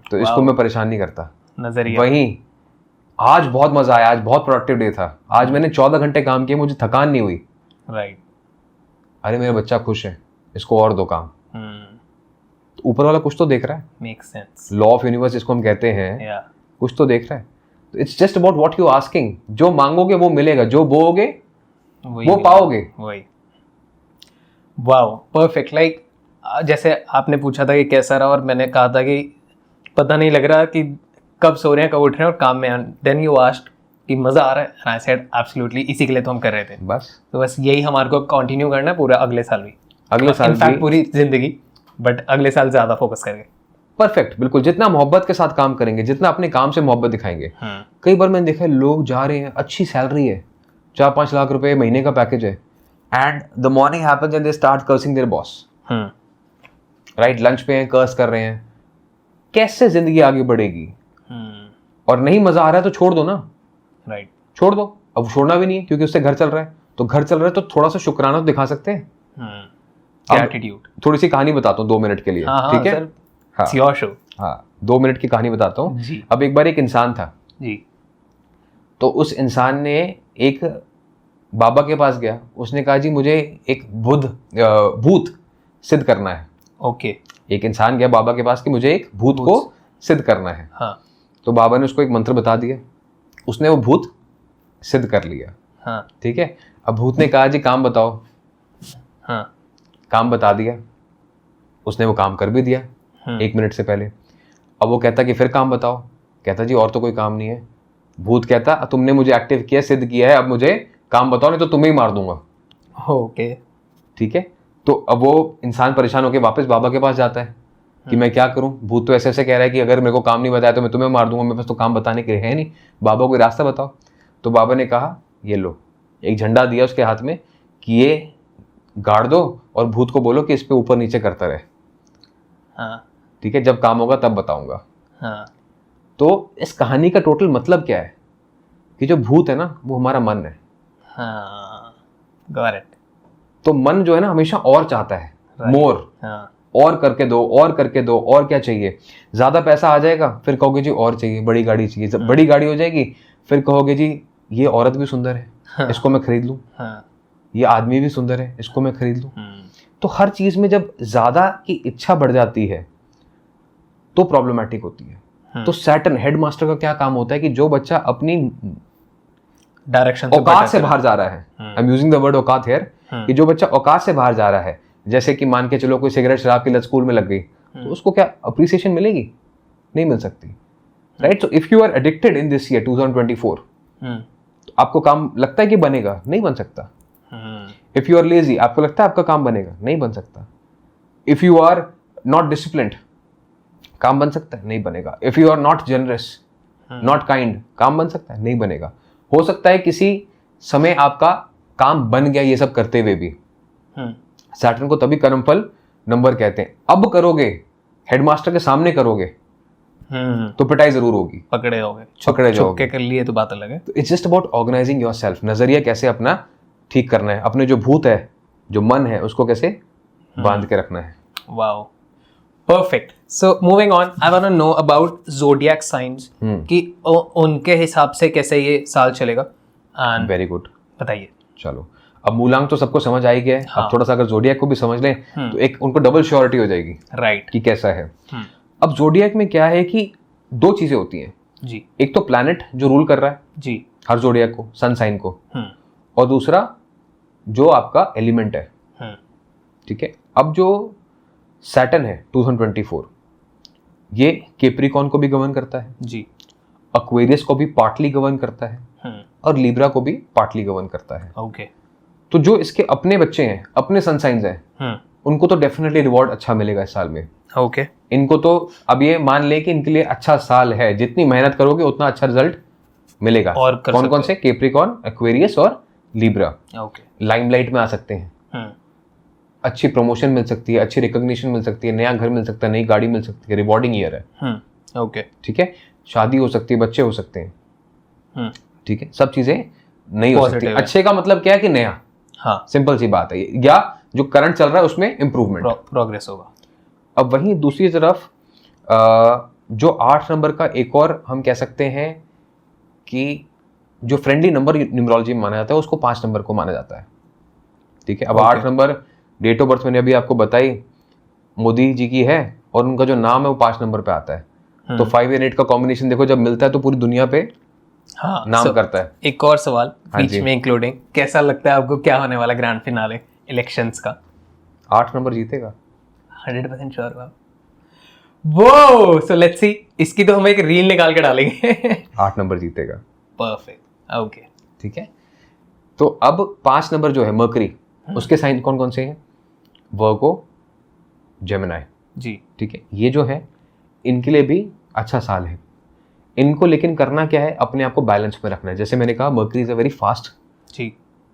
[SPEAKER 1] तो इसको मैं परेशान नहीं करता।
[SPEAKER 2] नजरिया
[SPEAKER 1] वहीं आज बहुत मजा आया, आज बहुत प्रोडक्टिव डे था, आज मैंने 14 घंटे काम किया, मुझे थकान नहीं हुई,
[SPEAKER 2] राइट।
[SPEAKER 1] अरे मेरा बच्चा खुश है, इसको और दो काम। तो ऊपर वाला कुछ तो देख रहा है,
[SPEAKER 2] makes sense.
[SPEAKER 1] Law of universe जिसको हम कहते हैं,
[SPEAKER 2] या
[SPEAKER 1] कुछ तो देख रहा है। तो it's just about what you asking. जो मांगोगे वो मिलेगा, जो बोओगे वो पाओगे।
[SPEAKER 2] वही। Wow, perfect. लाइक जैसे आपने पूछा था कि कैसा रहा, और मैंने कहा था कि पता नहीं लग रहा कि कब सो रहे हैं कब उठ रहे हैं और काम में। देन यू आस्क्ड कि मजा आ रहा है, एंड आई सेड एब्सोल्युटली, इसी के लिए तो हम कर रहे थे।
[SPEAKER 1] बस
[SPEAKER 2] तो बस यही हमारे को कंटिन्यू करना है पूरा अगले साल भी,
[SPEAKER 1] अगले साल
[SPEAKER 2] इनफैक्ट
[SPEAKER 1] भी
[SPEAKER 2] पूरी जिंदगी, बट अगले साल ज्यादा फोकस करेंगे।
[SPEAKER 1] परफेक्ट, बिल्कुल। जितना मोहब्बत के साथ काम करेंगे, जितना अपने काम से मोहब्बत दिखाएंगे। कई बार मैंने देखा है लोग जा रहे हैं, अच्छी सैलरी है, 4-5 लाख रुपए महीने का पैकेज है, and the morning happens and they start cursing there boss. Right, lunch पे हैं, कर्स कर रहे हैं। कैसे जिंदगी आगे बढ़ेगी? और नहीं मजा आ रहा है तो छोड़ दो ना।
[SPEAKER 2] राइट,
[SPEAKER 1] छोड़ दो। अब छोड़ना भी नहीं है क्योंकि उससे घर चल रहा है, तो घर चल रहा है तो थोड़ा सा शुक्राना तो दिखा सकते हैं।
[SPEAKER 2] एटीट्यूड।
[SPEAKER 1] थोड़ी सी कहानी बताता हूँ 2 मिनट के लिए, ठीक है?
[SPEAKER 2] हाँ, योर शो।
[SPEAKER 1] हाँ, 2 मिनट की कहानी बताता हूँ
[SPEAKER 2] जी।
[SPEAKER 1] अब एक बार एक इंसान था
[SPEAKER 2] जी।
[SPEAKER 1] तो उस इंसान ने एक बाबा के पास गया। उसने कहा जी मुझे एक भूत सिद्ध करना है।
[SPEAKER 2] ओके।
[SPEAKER 1] एक इंसान गया बाबा के पास कि मुझे एक भूत को सिद्ध करना है।
[SPEAKER 2] हाँ।
[SPEAKER 1] तो बाबा ने उसको एक मंत्र बता दिया, उसने वो भूत सिद्ध कर लिया।
[SPEAKER 2] हाँ।
[SPEAKER 1] ठीक है। अब भूत ने कहा जी काम बताओ।
[SPEAKER 2] हाँ।
[SPEAKER 1] काम बता दिया, उसने वो काम कर भी दिया 1 मिनट से पहले। अब वो कहता कि फिर काम बताओ। कहता जी और तो कोई काम नहीं है। भूत कहता तुमने मुझे एक्टिव किया, सिद्ध किया है, अब मुझे काम बताओ नहीं तो तुम्हें ही मार दूंगा।
[SPEAKER 2] ओके।
[SPEAKER 1] ठीक है। तो अब वो इंसान परेशान होकर वापस बाबा के पास जाता है कि मैं क्या करूं, भूत तो ऐसे ऐसे कह रहा है कि अगर मेरे को काम नहीं बताया तो मैं तुम्हें मार दूंगा, मेरे पास तो काम बताने के लिए है नहीं, बाबा कोई रास्ता बताओ। तो बाबा ने कहा ये लो, एक झंडा दिया उसके हाथ में कि ये गाड़ दो और भूत को बोलो कि इस पे ऊपर नीचे करता रहे।
[SPEAKER 2] हाँ।
[SPEAKER 1] ठीक है, जब काम होगा तब बताऊंगा।
[SPEAKER 2] हाँ।
[SPEAKER 1] तो इस कहानी का टोटल मतलब क्या है कि जो भूत है ना वो हमारा मन है।
[SPEAKER 2] हाँ, गॉट इट।
[SPEAKER 1] तो मन जो है ना हमेशा और चाहता है, मोर।
[SPEAKER 2] हाँ।
[SPEAKER 1] और करके दो, और करके दो, और क्या चाहिए? ज्यादा पैसा आ जाएगा फिर कहोगे जी और चाहिए, बड़ी गाड़ी चाहिए। जब बड़ी गाड़ी हो जाएगी फिर कहोगे जी ये औरत भी सुंदर है, इसको मैं खरीद लूं। ये आदमी भी सुंदर है, इसको मैं खरीद लूं। तो हर चीज में जब ज्यादा की इच्छा बढ़ जाती है तो प्रॉब्लमेटिक होती है। तो सैटर्न हेडमास्टर का क्या काम होता है कि जो बच्चा अपनी
[SPEAKER 2] डायरेक्शन
[SPEAKER 1] औकात से बाहर जा रहा है, I am using the word औकात हियर, कि जो बच्चा औकात से बाहर जा रहा है, जैसे कि मान के चलो कोई सिगरेट शराब की लत स्कूल में लग गई, तो उसको क्या अप्रिसिएशन मिलेगी? नहीं मिल सकती। Right. So if you are addicted in this year 2024, तो आपको काम लगता है कि बनेगा? नहीं बन सकता। इफ यू आर लेजी, आपको लगता है आपका काम बनेगा? नहीं बन सकता। If you are not disciplined, काम बन सकता है? नहीं बनेगा। If you are not generous, not kind, काम बन सकता है? नहीं बनेगा। हो सकता है किसी समय आपका काम बन गया ये सब करते हुए भी। सैटर्न को तभी कर्मफल नंबर कहते हैं। अब करोगे, हेडमास्टर के सामने करोगे तो पिटाई जरूर होगी,
[SPEAKER 2] पकड़े जाओगे,
[SPEAKER 1] पकड़े जाओगे।
[SPEAKER 2] छुप के कर लिए तो बात अलग है।
[SPEAKER 1] तो it's just about organizing yourself. नजरिया कैसे अपना ठीक करना है, अपने जो भूत है, जो मन है, उसको कैसे बांध के रखना है।
[SPEAKER 2] Wow, perfect. So moving on, I want to know about zodiac science कि उनके हिसाब से कैसे ये साल चलेगा। एंड
[SPEAKER 1] वेरी गुड,
[SPEAKER 2] बताइए।
[SPEAKER 1] चलो, अब मूलांक तो सबको समझ आ ही गया है। अब थोड़ा सा अगर जोडियक को भी समझ लें तो एक उनको डबल श्योरिटी हो जाएगी,
[SPEAKER 2] राइट,
[SPEAKER 1] कि कैसा है। अब जोडियक में क्या है कि 2 चीजें होती हैं
[SPEAKER 2] जी।
[SPEAKER 1] एक तो प्लैनेट जो रूल कर रहा है
[SPEAKER 2] जी
[SPEAKER 1] हर जोडियक को, सन साइन को, और दूसरा जो आपका एलिमेंट है। ठीक है। अब जो सैटर्न है 2024, ये कैप्रिकॉर्न को भी गवर्न करता है
[SPEAKER 2] जी,
[SPEAKER 1] एक्वेरियस को भी पार्टली गवर्न करता है, और लिब्रा को भी पार्टली गवर्न करता है।
[SPEAKER 2] ओके।
[SPEAKER 1] तो जो इसके अपने बच्चे हैं, अपने सन साइंस हैं, उनको तो डेफिनेटली रिवॉर्ड अच्छा मिलेगा इस साल में।
[SPEAKER 2] ओके।
[SPEAKER 1] इनको तो अब ये मान ले कि इनके लिए अच्छा साल है, जितनी मेहनत करोगे उतना अच्छा रिजल्ट मिलेगा।
[SPEAKER 2] और
[SPEAKER 1] कौन कौन से? कैप्रिकॉर्न, एक्वेरियस और लिब्रा।
[SPEAKER 2] ओके।
[SPEAKER 1] लाइमलाइट में आ सकते हैं, अच्छी प्रमोशन मिल सकती है, अच्छी रिकॉग्निशन मिल सकती है, नया घर मिल सकता है, नई गाड़ी मिल सकती है, रिवॉर्डिंग ईयर है।
[SPEAKER 2] ओके।
[SPEAKER 1] ठीक है। शादी हो सकती है, बच्चे हो सकते हैं। ठीक है। सब चीजें नई हो सकती है। अच्छे का मतलब क्या है कि नया,
[SPEAKER 2] हाँ,
[SPEAKER 1] सिंपल सी बात है, या जो करंट चल रहा है उसमें इंप्रूवमेंट,
[SPEAKER 2] प्रोग्रेस होगा। अब
[SPEAKER 1] वहीं दूसरी तरफ जो 8 नंबर का एक और हम कह सकते हैं कि जो फ्रेंडली नंबर न्यूमरोलॉजी में माना जाता है उसको 5 नंबर को माना जाता है। ठीक है। अब 8 नंबर डेट ऑफ बर्थ मैंने अभी आपको बताई, मोदी जी की है, और उनका जो नाम है वो 5 नंबर पे आता है। तो 5 और 8 का कॉम्बिनेशन देखो जब मिलता है तो पूरी दुनिया पे
[SPEAKER 2] हाँ
[SPEAKER 1] नाम करता है।
[SPEAKER 2] एक और सवाल
[SPEAKER 1] हाँ
[SPEAKER 2] बीच
[SPEAKER 1] जी।
[SPEAKER 2] में इंक्लूडिंग, कैसा लगता है आपको क्या होने वाला ग्रैंड फिनाले इलेक्शंस का?
[SPEAKER 1] 8 नंबर जीतेगा।
[SPEAKER 2] 100% श्योर हो आप? वो सो लेट्स सी, इसकी तो हम एक रील निकाल के डालेंगे।
[SPEAKER 1] 8 नंबर जीतेगा।
[SPEAKER 2] Perfect, okay.
[SPEAKER 1] ठीक है, तो अब 5 नंबर जो है मर्करी, उसके साइन कौन कौन से हैं? वर्गो, जेमिनाई।
[SPEAKER 2] जी
[SPEAKER 1] ठीक है, ये जो है इनके लिए भी अच्छा साल है। इनको लेकिन करना क्या है, अपने आप को बैलेंस में रखना है। जैसे मैंने कहा Mercury is a very fast
[SPEAKER 2] जी।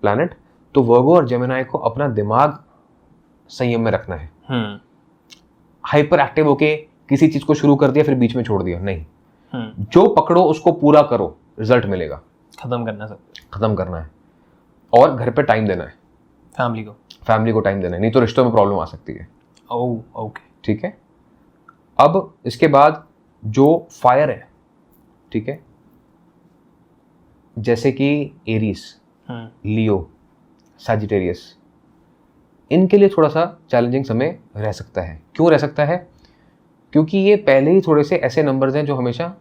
[SPEAKER 1] प्लैनेट, तो वर्गो और जेमिनाई को अपना दिमाग संयम में रखना है। हाइपर एक्टिव होके किसी चीज को शुरू कर दिया फिर बीच में छोड़ दिया, नहीं। जो पकड़ो उसको पूरा करो, रिजल्ट मिलेगा।
[SPEAKER 2] खत्म करना सब,
[SPEAKER 1] खत्म करना है, और घर पे टाइम देना है, फैमिली को टाइम देना है, नहीं तो रिश्तों में प्रॉब्लम आ सकती है।
[SPEAKER 2] Oh okay.
[SPEAKER 1] ठीक है, अब इसके बाद जो फायर है, ठीक है, जैसे कि एरीज, लियो, सैजिटेरियस, इनके लिए थोड़ा सा चैलेंजिंग समय रह सकता है। क्यों रह सकता है? क्योंकि ये पहले ही थोड़े से ऐसे नंबर्स हैं जो हमेशा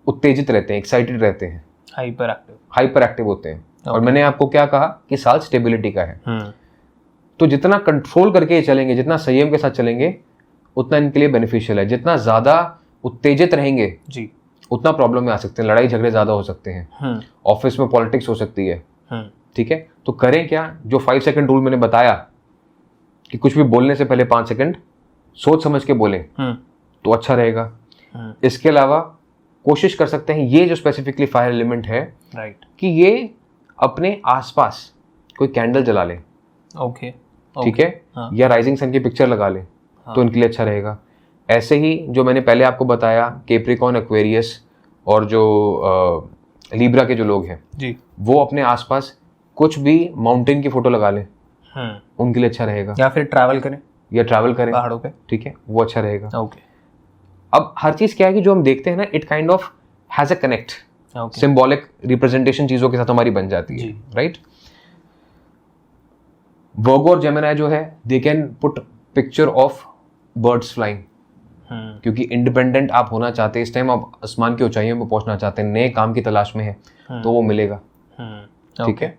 [SPEAKER 1] उत्तेजित रहते हैं, एक्साइटेड रहते हैं, हाइपर एक्टिव होते हैं। और मैंने आपको क्या कहा कि साल स्टेबिलिटी का है। तो जितना कंट्रोल करके चलेंगे, जितना संयम के साथ चलेंगे, उतना इनके लिए बेनिफिशियल है। जितना ज्यादा उत्तेजित रहेंगे
[SPEAKER 2] जी,
[SPEAKER 1] उतना प्रॉब्लम में आ सकते हैं, लड़ाई झगड़े ज्यादा हो सकते हैं, ऑफिस में पॉलिटिक्स हो सकती है। ठीक है, तो करें क्या? जो 5 सेकंड रूल मैंने बताया कि कुछ भी बोलने से पहले 5 सेकंड सोच समझ के बोलें तो अच्छा रहेगा। इसके अलावा कोशिश कर सकते हैं, ये जो स्पेसिफिकली फायर एलिमेंट है,
[SPEAKER 2] राइट,
[SPEAKER 1] कि ये अपने आसपास कोई कैंडल जला लें।
[SPEAKER 2] ओके,
[SPEAKER 1] ठीक है, या राइजिंग सन की पिक्चर लगा लें तो इनके लिए अच्छा रहेगा। ऐसे ही जो मैंने पहले आपको बताया, कैप्रिकॉर्न, एक्वेरियस और जो लीब्रा के जो लोग हैं
[SPEAKER 2] जी,
[SPEAKER 1] वो अपने आसपास कुछ भी माउंटेन की फोटो लगा लें, उनके लिए अच्छा रहेगा।
[SPEAKER 2] या फिर ट्रैवल करें,
[SPEAKER 1] या ट्रैवल करें
[SPEAKER 2] पहाड़ों पे,
[SPEAKER 1] ठीक है, वो अच्छा रहेगा।
[SPEAKER 2] ओके।
[SPEAKER 1] अब हर चीज क्या है कि जो हम देखते हैं ना, it kind of has a connect, symbolic representation चीजों के साथ हमारी बन जाती है, राइट। वर्गो और जेमिनी जो है, they can put picture of birds flying, क्योंकि इंडिपेंडेंट आप होना चाहते हैं, इस टाइम आप आसमान की ऊंचाइयों में पहुंचना चाहते हैं, नए काम की तलाश में है, तो वो मिलेगा। ठीक है,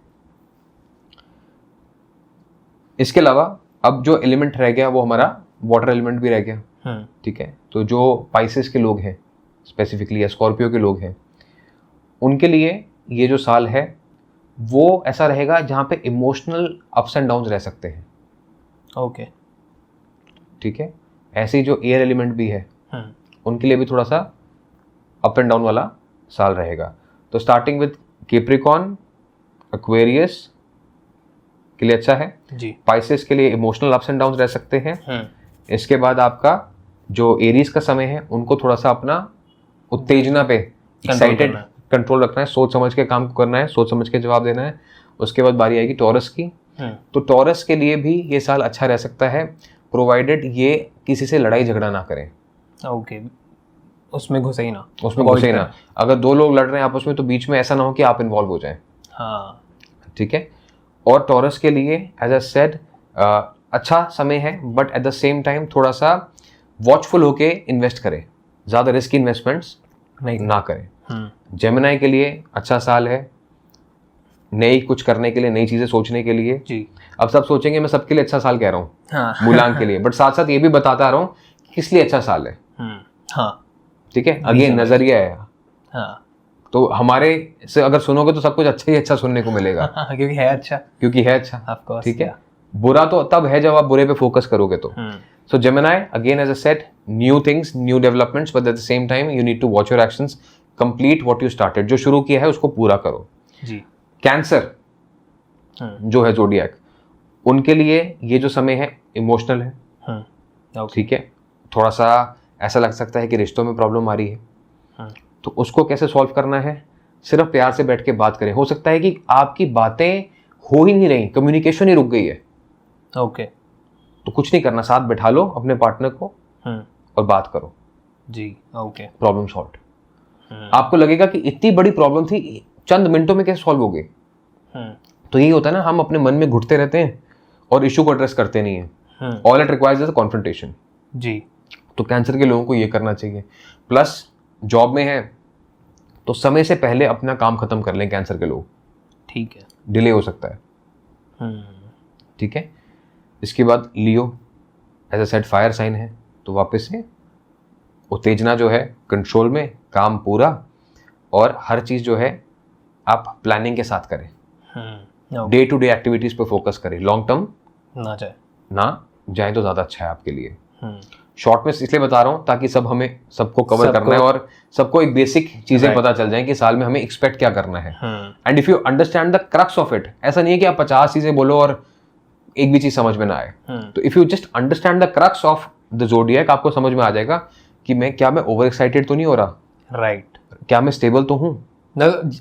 [SPEAKER 1] इसके अलावा अब जो एलिमेंट रह गया वो हमारा वाटर एलिमेंट भी रह गया। ठीक है, तो जो पाइसेस के लोग हैं स्पेसिफिकली, या स्कॉर्पियो के लोग हैं, उनके लिए ये जो साल है वो ऐसा रहेगा जहां पे इमोशनल अप्स एंड डाउन्स रह सकते हैं।
[SPEAKER 2] ओके,
[SPEAKER 1] ठीक है, ऐसे ही जो एयर एलिमेंट भी है उनके लिए भी थोड़ा सा अप एंड डाउन वाला साल रहेगा। तो स्टार्टिंग विद कैप्रिकॉर्न, एक्वेरियस के लिए अच्छा है
[SPEAKER 2] जी,
[SPEAKER 1] पाइसेस के लिए इमोशनल अप्स एंड डाउन्स रह सकते हैं। इसके बाद आपका जो एरीज का समय है, उनको थोड़ा सा अपना उत्तेजना पे, एक्साइटेड, कंट्रोल रखना है, सोच समझ के काम करना है, सोच समझ के जवाब देना है। उसके बाद बारी आएगी टॉरस की। तो टॉरस के लिए भी ये साल अच्छा रह सकता है, प्रोवाइडेड ये किसी से लड़ाई झगड़ा ना करें।
[SPEAKER 2] ओके, उसमें घुसे ही ना,
[SPEAKER 1] उसमें घुसे ही ना। अगर दो लोग लड़ रहे हैं आपस में तो बीच में ऐसा ना हो कि आप इन्वॉल्व हो जाएं।
[SPEAKER 2] हाँ,
[SPEAKER 1] ठीक है, और टॉरस के लिए एज आई सेड अच्छा समय है, but at the same time थोड़ा सा वॉचफुल होके इन्वेस्ट करें, ज़्यादा रिस्क इन्वेस्टमेंट्स ना करें। जेमिनी के लिए अच्छा साल है, नई कुछ करने के लिए, नई चीज़ें सोचने के लिए
[SPEAKER 2] जी।
[SPEAKER 1] अब सब सोचेंगे मैं सबके लिए अच्छा साल कह रहा हूँ,
[SPEAKER 2] हाँ,
[SPEAKER 1] मूलांक के लिए, बट साथ साथ ये भी बताता रहा हूँ किस लिए अच्छा साल है।
[SPEAKER 2] हाँ,
[SPEAKER 1] ठीक है, अगेन नजरिया है।
[SPEAKER 2] हाँ,
[SPEAKER 1] तो हमारे से अगर सुनोगे तो सब कुछ अच्छा ही अच्छा सुनने को मिलेगा,
[SPEAKER 2] क्योंकि है अच्छा,
[SPEAKER 1] ऑफ कोर्स। ठीक है, बुरा तो तब है जब आप बुरे पे फोकस करोगे तो। So Gemini again as a said, new things, new developments, but at the same time you need to watch your actions, complete what you started, जो शुरू किया है उसको पूरा करो
[SPEAKER 2] जी।
[SPEAKER 1] कैंसर जो है जोडियक, उनके लिए ये जो समय है इमोशनल है। ठीक है, थोड़ा सा ऐसा लग सकता है कि रिश्तों में प्रॉब्लम आ रही है, तो उसको कैसे सॉल्व करना है, सिर्फ प्यार से बैठ के बात करें। हो सकता है कि आपकी बातें हो ही नहीं रही, कम्युनिकेशन ही रुक गई है।
[SPEAKER 2] ओके,
[SPEAKER 1] तो कुछ नहीं करना, साथ बैठा लो अपने पार्टनर को और बात करो
[SPEAKER 2] जी। Okay,
[SPEAKER 1] problem solve. आपको लगेगा कि इतनी बड़ी प्रॉब्लम थी, चंद मिनटों में कैसे सॉल्व हो गई। तो यही होता है ना, हम अपने मन में घुटते रहते हैं और इशू को एड्रेस करते नहीं है। All it requires is confrontation.
[SPEAKER 2] जी।
[SPEAKER 1] तो कैंसर के लोगों को ये करना चाहिए। प्लस जॉब में है तो समय से पहले अपना काम खत्म कर लें कैंसर के लोग,
[SPEAKER 2] ठीक है।
[SPEAKER 1] डिले हो सकता है। ठीक है। इसके बाद लियो एज अ सेड फायर साइन है, तो वापस से उत्तेजना जो है कंट्रोल में, काम पूरा, और हर चीज़ जो है आप प्लानिंग के साथ करें। डे टू डे एक्टिविटीज़ पे फोकस करें, लॉन्ग टर्म ना जाए तो ज़्यादा अच्छा है आपके लिए। शॉर्ट में इसलिए बता रहा हूँ ताकि सबको कवर करना है और सबको एक बेसिक चीज़ें पता चल जाए कि साल में हमें एक्सपेक्ट क्या करना है। And if you understand the crux of it, ऐसा नहीं है कि आप 50 चीज़ें बोलो और एक भी चीज़ समझ में ना आए। तो if you just understand the crux of the zodiac, आपको समझ में आ जाएगा कि मैं ओवर एक्साइटेड तो नहीं हो रहा,
[SPEAKER 2] राइट,
[SPEAKER 1] क्या मैं स्टेबल तो हूँ।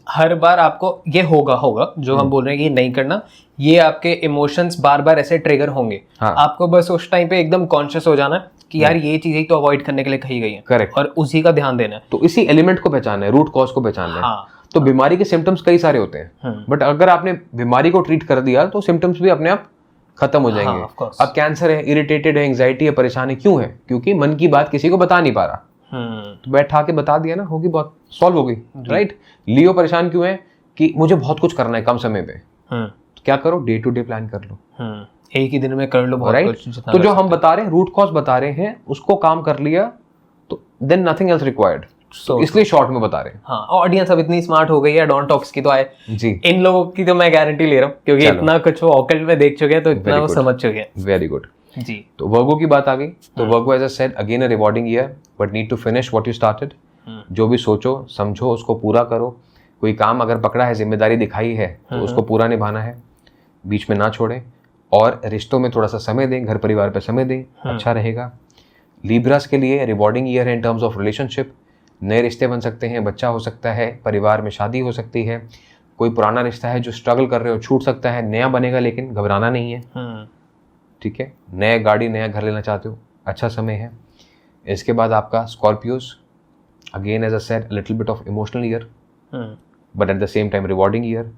[SPEAKER 2] हर बार आपको ये होगा जो हम बोल रहे हैं कि नहीं करना, ये आपके इमोशंस बार बार ऐसे ट्रिगर होंगे।
[SPEAKER 1] हाँ।
[SPEAKER 2] आपको बस उस टाइम पे एकदम कॉन्शियस हो जाना है कि यार ये चीजें तो अवॉइड करने के लिए कही गई है।
[SPEAKER 1] करेक्ट।
[SPEAKER 2] और उसी का ध्यान देना है।
[SPEAKER 1] तो इसी एलिमेंट को पहचानना है, रूट कॉज को पहचानना है।
[SPEAKER 2] हाँ।
[SPEAKER 1] तो बीमारी के सिम्टम्स कई सारे होते हैं, बट अगर आपने बीमारी को ट्रीट कर दिया तो सिम्टम्स भी अपने आप खत्म हो जाएंगे।
[SPEAKER 2] हाँ,
[SPEAKER 1] अब कैंसर है, इरिटेटेड है, एंग्जाइटी है, परेशानी क्यों है? क्योंकि मन की बात किसी को बता नहीं पा रहा। तो बैठा के बता दिया ना, होगी, बहुत सॉल्व हो गई। राइट। लियो परेशान क्यों है कि मुझे बहुत कुछ करना है कम समय पे। तो क्या करो, डे टू डे प्लान कर लो,
[SPEAKER 2] एक ही दिन में कर लो बहुत कुछ।
[SPEAKER 1] तो जो हम बता रहे हैं, रूट कॉज बता रहे हैं, उसको काम कर लिया तो देन नथिंग एल्स रिक्वायर्ड। इसलिए शॉर्ट में बता रहे हैं।
[SPEAKER 2] हाँ, ऑडियंस अब इतनी स्मार्ट हो गई है, डॉन टॉक्स की तो आए
[SPEAKER 1] जी।
[SPEAKER 2] इन लोगों की तो मैं गारंटी ले रहा हूँ, क्योंकि इतना कुछ वो ऑकल्ट में देख चुके हैं, तो इतना वो समझ चुके हैं।
[SPEAKER 1] वेरी गुड
[SPEAKER 2] जी।
[SPEAKER 1] तो वर्गो की बात आ गई। तो Virgo as I said again a rewarding year, but need to finish what you started. जो भी सोचो समझो उसको पूरा करो। कोई काम अगर पकड़ा है, जिम्मेदारी दिखाई है, तो उसको पूरा निभाना है, बीच में ना छोड़ें। और रिश्तों में थोड़ा सा समय दें, घर परिवार पे समय दें, अच्छा रहेगा। लिब्रास के लिए रिवॉर्डिंग ईयर है इन टर्म्स ऑफ रिलेशनशिप। नए रिश्ते बन सकते हैं, बच्चा हो सकता है, परिवार में शादी हो सकती है। कोई पुराना रिश्ता है जो स्ट्रगल कर रहे हो, छूट सकता है, नया बनेगा, लेकिन घबराना नहीं है। ठीक है। नया गाड़ी, नया घर लेना चाहते हो, अच्छा समय है। इसके बाद आपका Scorpios, again as a said little bit of emotional year, but at the same time rewarding year.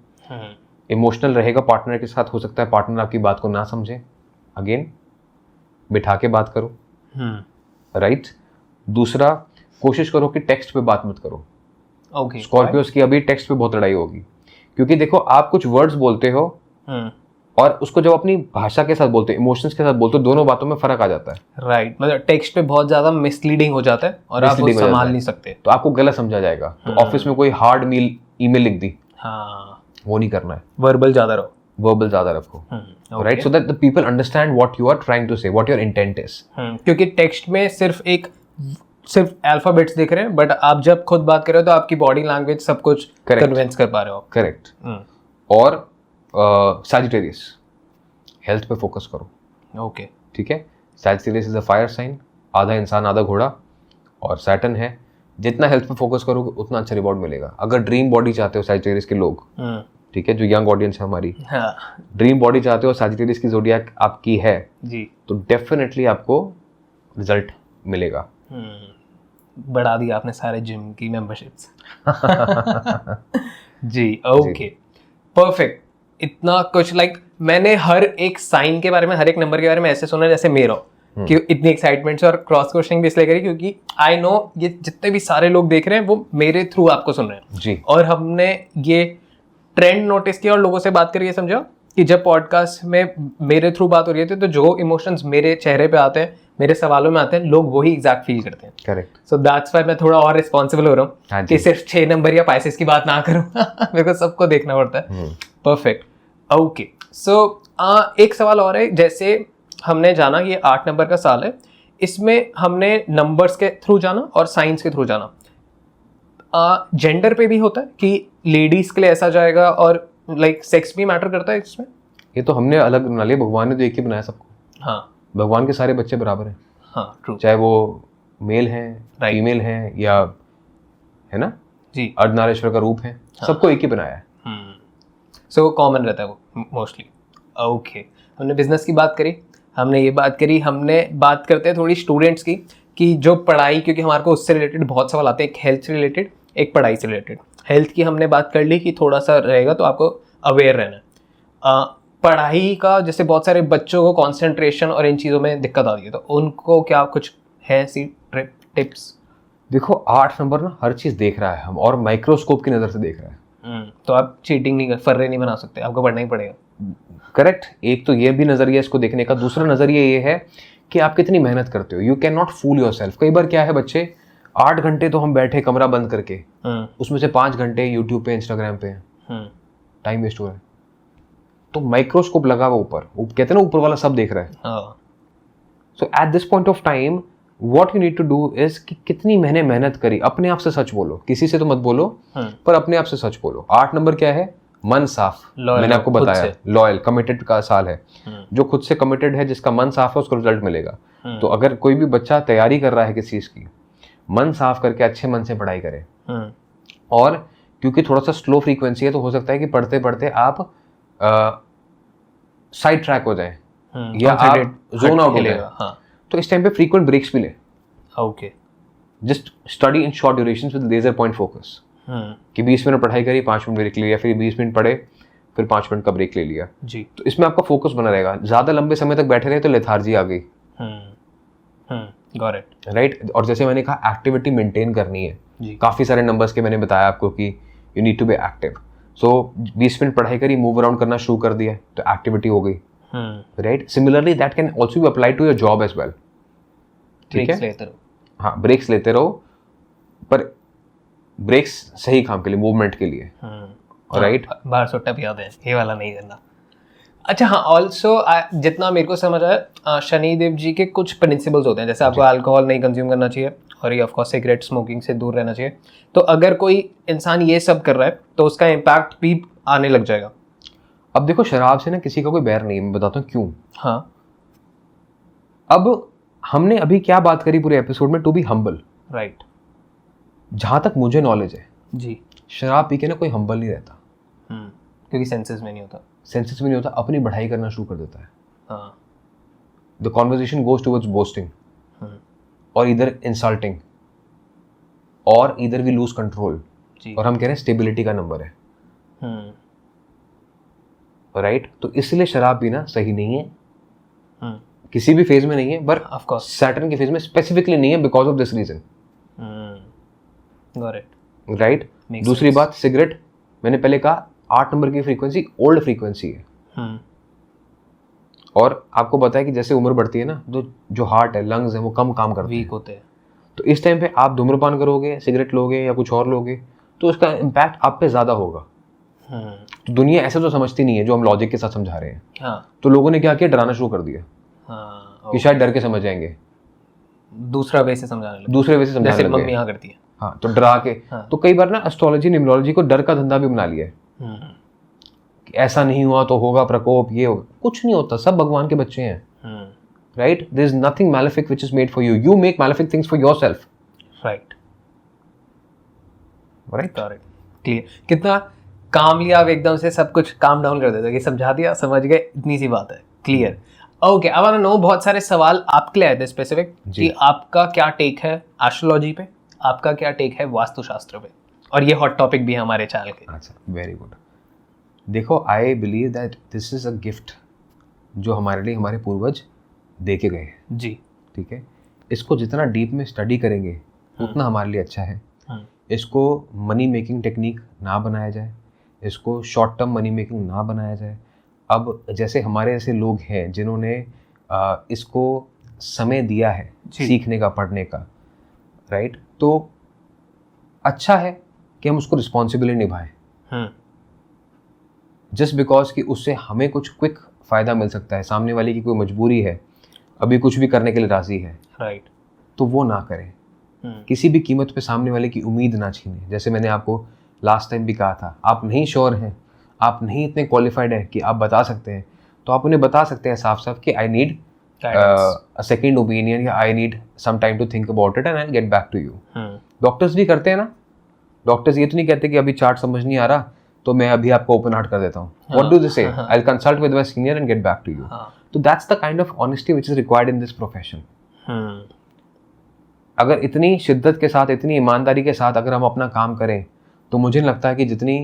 [SPEAKER 1] Emotional रहेगा पार्टनर के साथ, हो सकता है पार्टनर आपकी बात को ना समझे, अगेन बिठा के बात करो। राइट। दूसरा, कोशिश करो कि टेक्स्ट पे बात मत करो।
[SPEAKER 2] ओके।
[SPEAKER 1] स्कॉर्पियोज की अभी टेक्स्ट पे बहुत लड़ाई होगी, क्योंकि देखो आप कुछ वर्ड्स बोलते हो और उसको जब अपनी भाषा के साथ बोलते हो, इमोशंस के साथ बोलते हो, दोनों बातों में फर्क आ जाता है।
[SPEAKER 2] राइट। मतलब टेक्स्ट पे बहुत ज्यादा मिसलीडिंग हो जाता है और आप वो संभाल नहीं सकते,
[SPEAKER 1] तो आपको गलत समझा जाएगा। तो ऑफिस में कोई हार्ड ईमेल लिख दी,
[SPEAKER 2] हाँ,
[SPEAKER 1] वो नहीं करना है।
[SPEAKER 2] वर्बल ज्यादा
[SPEAKER 1] रखो। Right, so that the people understand what you are trying to say, what your intent is.
[SPEAKER 2] क्योंकि टेक्स्ट में सिर्फ अल्फाबेट्स दिख रहे हैं, बट आप जब खुद बात कर रहे हो तो आपकी बॉडी लैंग्वेज सब कुछ कन्विंस कर पा रहे हो।
[SPEAKER 1] करेक्ट। और सैजिटेरियस, हेल्थ पे फोकस करो।
[SPEAKER 2] ओके।
[SPEAKER 1] ठीक है। Sagittarius is a fire sign, आधा इंसान आधा घोड़ा, और सैटर्न है। जितना हेल्थ पे फोकस करोगे उतना अच्छा रिवॉर्ड मिलेगा। अगर ड्रीम बॉडी चाहते हो सैजिटेरियस के लोग, ठीक है, जो यंग ऑडियंस है हमारी, ड्रीम बॉडी चाहते हो, सैजिटेरियस की ज़ोडिएक आपकी है
[SPEAKER 2] जी, तो
[SPEAKER 1] डेफिनेटली आपको रिजल्ट मिलेगा।
[SPEAKER 2] बढ़ा दिया आपने सारे जिम की मेंबरशिप्स। जी, ओके, परफेक्ट। इतना कुछ मैंने हर एक साइन के बारे में, हर एक नंबर के बारे में ऐसे सुना जैसे मेरा, कि इतनी एक्साइटमेंट से, और क्रॉस क्वेश्चनिंग भी इसलिए करी क्योंकि आई नो ये जितने भी सारे लोग देख रहे हैं वो मेरे थ्रू आपको सुन रहे हैं
[SPEAKER 1] जी।
[SPEAKER 2] और हमने ये ट्रेंड नोटिस किया और लोगों से बात करके समझा कि जब पॉडकास्ट में मेरे थ्रू बात हो रही है तो जो इमोशंस मेरे चेहरे पे आते हैं, मेरे सवालों में आते हैं, लोग वही एग्जैक्ट फील करते हैं।
[SPEAKER 1] करेक्ट।
[SPEAKER 2] सो दैट्स व्हाई मैं थोड़ा और रिस्पॉन्सिबल हो रहा हूँ कि सिर्फ 6 नंबर या पाइसेस की बात ना करूँ। मेरे को सबको देखना पड़ता है। परफेक्ट। ओके, सो एक सवाल और है। जैसे हमने जाना ये 8 नंबर का साल है, इसमें हमने नंबर्स के थ्रू जाना और साइंस के थ्रू जाना। जेंडर पे भी होता है कि लेडीज के लिए ऐसा जाएगा, और सेक्स भी मैटर करता है इसमें?
[SPEAKER 1] ये तो हमने अलग बना लिया, भगवान ने तो एक ही बनाया सबको।
[SPEAKER 2] हाँ,
[SPEAKER 1] भगवान के सारे बच्चे बराबर हैं।
[SPEAKER 2] हाँ, ट्रू।
[SPEAKER 1] चाहे वो मेल हैं, फीमेल हैं, या है ना
[SPEAKER 2] जी,
[SPEAKER 1] अर्धनारीश्वर का रूप है,
[SPEAKER 2] हाँ,
[SPEAKER 1] सबको एक ही बनाया है।
[SPEAKER 2] सो कॉमन रहता है वो मोस्टली। ओके, हमने बिजनेस की बात करी, हमने ये बात करी, हमने बात करते हैं थोड़ी स्टूडेंट्स की, कि जो पढ़ाई, क्योंकि हमारे को उससे रिलेटेड बहुत सवाल आते हैं, एक हेल्थ से रिलेटेड, एक पढ़ाई से रिलेटेड। हेल्थ की हमने बात कर ली कि थोड़ा सा रहेगा तो आपको अवेयर रहना है। पढ़ाई का, जैसे बहुत सारे बच्चों को कंसंट्रेशन और इन चीज़ों में दिक्कत आती है, तो उनको क्या कुछ है ऐसी टिप्स?
[SPEAKER 1] देखो 8 नंबर ना हर चीज़ देख रहा है हम, और माइक्रोस्कोप की नज़र से देख रहा है।
[SPEAKER 2] तो आप चीटिंग नहीं कर, फर्रे नहीं बना सकते, आपको पढ़ना ही पड़ेगा।
[SPEAKER 1] करेक्ट। एक तो ये भी नज़रिया इसको देखने का। दूसरा नज़रिया ये है कि आप कितनी मेहनत करते हो। You can not fool yourself. कई बार क्या है, बच्चे 8 घंटे तो हम बैठे कमरा बंद करके, उसमें से 5 घंटे यूट्यूब पे, इंस्टाग्राम पे टाइम वेस्ट हो रहा है। तो माइक्रोस्कोप लगा हुआ ऊपर, कहते हैं ना ऊपर वाला सब देख रहा है। So at this point of time what you need to do is कि कितनी मैंने मेहनत करी। अपने आप से सच बोलो, किसी से तो मत बोलो, पर अपने आप से सच बोलो। 8 नंबर क्या है? मन साफ। मैंने आपको बताया लॉयल, कमिटेड का साल है। जो खुद से कमिटेड है, जिसका मन साफ है, उसको रिजल्ट मिलेगा। तो अगर कोई भी बच्चा तैयारी कर रहा है किसी चीज की, मन साफ करके अच्छे मन से पढ़ाई करे। और क्योंकि थोड़ा सा स्लो फ्रीक्वेंसी है, तो हो सकता है कि पढ़ते पढ़ते आप साइड ट्रैक हो जाए या आप जोन आउट हो जाए। तो इस टाइम पे फ्रीक्वेंट ब्रेक्स भी ले।
[SPEAKER 2] Okay.
[SPEAKER 1] Just study in short duration with laser point focus. कि 20 मिनट पढ़ाई करी, 5 मिनट ब्रेक लिया, फिर 20 मिनट पढ़े, फिर 5 मिनट का ब्रेक ले लिया
[SPEAKER 2] जी।
[SPEAKER 1] तो इसमें आपका फोकस बना रहेगा। ज़्यादा लंबे समय तक बैठे रहे तो लेथार्जी आ गई।
[SPEAKER 2] Got it.
[SPEAKER 1] राइट। और जैसे मैंने कहा, एक्टिविटी मेंटेन करनी है।
[SPEAKER 2] जी।
[SPEAKER 1] काफ़ी सारे नंबर्स के मैंने बताया आपको कि you need to be active. So 20 minute पढ़ाई करी, मूव अराउंड करना शुरू कर दिया, तो एक्टिविटी हो गई। Right. Similarly that can also be apply to your job as well. ठीक है।
[SPEAKER 2] लेते रहो।
[SPEAKER 1] हाँ, ब्रेक्स लेते रहो, पर ब्रेक्स सही काम के लिए, मूवमेंट के लिए। राइट।
[SPEAKER 2] बाहर सुट्टा पिया दे, ये वाला नहीं करना। अच्छा हाँ, ऑल्सो जितना मेरे को समझ आया, शनिदेव जी के कुछ प्रिंसिपल्स होते हैं, जैसे आपको अल्कोहल नहीं कंज्यूम करना चाहिए, और ये ऑफकोर्स सिगरेट स्मोकिंग से दूर रहना चाहिए। तो अगर कोई इंसान ये सब कर रहा है तो उसका इम्पैक्ट भी आने लग जाएगा।
[SPEAKER 1] अब देखो, शराब से ना किसी का कोई बैर नहीं है, मैं बताता हूँ क्यों।
[SPEAKER 2] हाँ।
[SPEAKER 1] अब हमने अभी क्या बात करी पूरे एपिसोड में, टू बी हम्बल।
[SPEAKER 2] राइट।
[SPEAKER 1] जहाँ तक मुझे नॉलेज है
[SPEAKER 2] जी,
[SPEAKER 1] शराब पी के ना कोई हम्बल नहीं रहता।
[SPEAKER 2] क्योंकि सेंसेस में नहीं होता।
[SPEAKER 1] सेंसेस में नहीं होता, अपनी बढ़ाई करना शुरू कर देता है।
[SPEAKER 2] हाँ।
[SPEAKER 1] The conversation goes towards boasting, और इधर इंसल्टिंग, और इधर वी लूज कंट्रोल। और हम कह रहे हैं स्टेबिलिटी का नंबर है। राइट। तो इसलिए शराब पीना सही नहीं है। किसी भी फेज में नहीं है, बट ऑफ कोर्स सैटर्न के फेज में स्पेसिफिकली नहीं है, because of this reason.
[SPEAKER 2] Got it.
[SPEAKER 1] Right. दूसरी बात, सिगरेट, मैंने पहले कहा 8 नंबर की फ्रीक्वेंसी ओल्ड फ्रीक्वेंसी है। और आपको पता है कि जैसे उम्र बढ़ती है ना, तो जो हार्ट है, लंग्स है, वो कम काम करते हैं,
[SPEAKER 2] वीक होते हैं।
[SPEAKER 1] तो इस टाइम पे आप धूम्रपान करोगे, सिगरेट लोगे या कुछ और लोगे, तो उसका इम्पैक्ट आप पे ज़्यादा होगा। तो दुनिया ऐसे तो समझती नहीं है जो हम लॉजिक के साथ समझा रहे हैं।
[SPEAKER 2] हाँ।
[SPEAKER 1] तो लोगों ने क्या किया, डराना शुरू कर दिया।
[SPEAKER 2] हाँ,
[SPEAKER 1] कि शायद डर के समझ जाएंगे,
[SPEAKER 2] दूसरा वे से समझाने लगे,
[SPEAKER 1] दूसरे वे से समझाने
[SPEAKER 2] जैसे
[SPEAKER 1] लगे।
[SPEAKER 2] मम्मी यहाँ करती है।
[SPEAKER 1] हाँ, तो डरा के।
[SPEAKER 2] हाँ।
[SPEAKER 1] तो कई बार ना एस्ट्रोलॉजी, न्यूमरोलॉजी को डर का धंधा भी बना लिया है कि ऐसा नहीं हुआ तो होगा प्रकोप, ये होगा। कुछ नहीं होता, सब भगवान के बच्चे हैं। Right. There is nothing malefic which is made for you, you make malefic things for yourself.
[SPEAKER 2] Right.
[SPEAKER 1] Right.
[SPEAKER 2] Clear. कितना कामली आप एकदम से सब कुछ काम डाउन कर देते हो, कि समझा दिया, समझ गए, इतनी सी बात है। Clear. Okay, I want to know, बहुत सारे सवाल आपके लिए आए थे स्पेसिफिक, कि आपका क्या टेक है एस्ट्रोलॉजी पे, आपका क्या टेक है वास्तुशास्त्र पे, और ये हॉट टॉपिक भी है हमारे चैनल के।
[SPEAKER 1] अच्छा, वेरी गुड। देखो, I believe that this is a gift जो हमारे लिए हमारे पूर्वज दे के गए हैं।
[SPEAKER 2] जी।
[SPEAKER 1] ठीक है। इसको जितना डीप में स्टडी करेंगे उतना हमारे लिए अच्छा है। इसको मनी मेकिंग टेक्निक ना बनाया जाए, इसको शॉर्ट टर्म मनी मेकिंग ना बनाया जाए। अब जैसे हमारे ऐसे लोग हैं जिन्होंने इसको समय दिया है सीखने का, पढ़ने का, राइट, तो अच्छा है कि हम उसको रिस्पॉन्सिबली निभाएं। जस्ट बिकॉज कि उससे हमें कुछ क्विक फ़ायदा मिल सकता है, सामने वाले की कोई मजबूरी है, अभी कुछ भी करने के लिए राज़ी है,
[SPEAKER 2] राइट,
[SPEAKER 1] तो वो ना करें। किसी भी कीमत पे सामने वाले की उम्मीद ना छीनें। जैसे मैंने आपको लास्ट टाइम भी कहा था, आप नहीं श्योर हैं, आप नहीं इतने क्वालिफाइड हैं कि आप बता सकते हैं, तो आप उन्हें बता सकते हैं साफ साफ कि I need a second opinion, या I need some time to think about it and I get back to you. Doctors भी करते हैं ना। डॉक्टर्स ये तो नहीं कहते कि अभी चार्ट समझ नहीं आ रहा तो मैं अभी आपको ओपन हार्ट कर देता हूँ। What do they say? I will consult with my senior and get back to you. तो that's the kind of honesty which is required in this profession. अगर इतनी शिद्दत के साथ, इतनी ईमानदारी के साथ अगर हम अपना काम करें, तो मुझे नहीं लगता है कि जितनी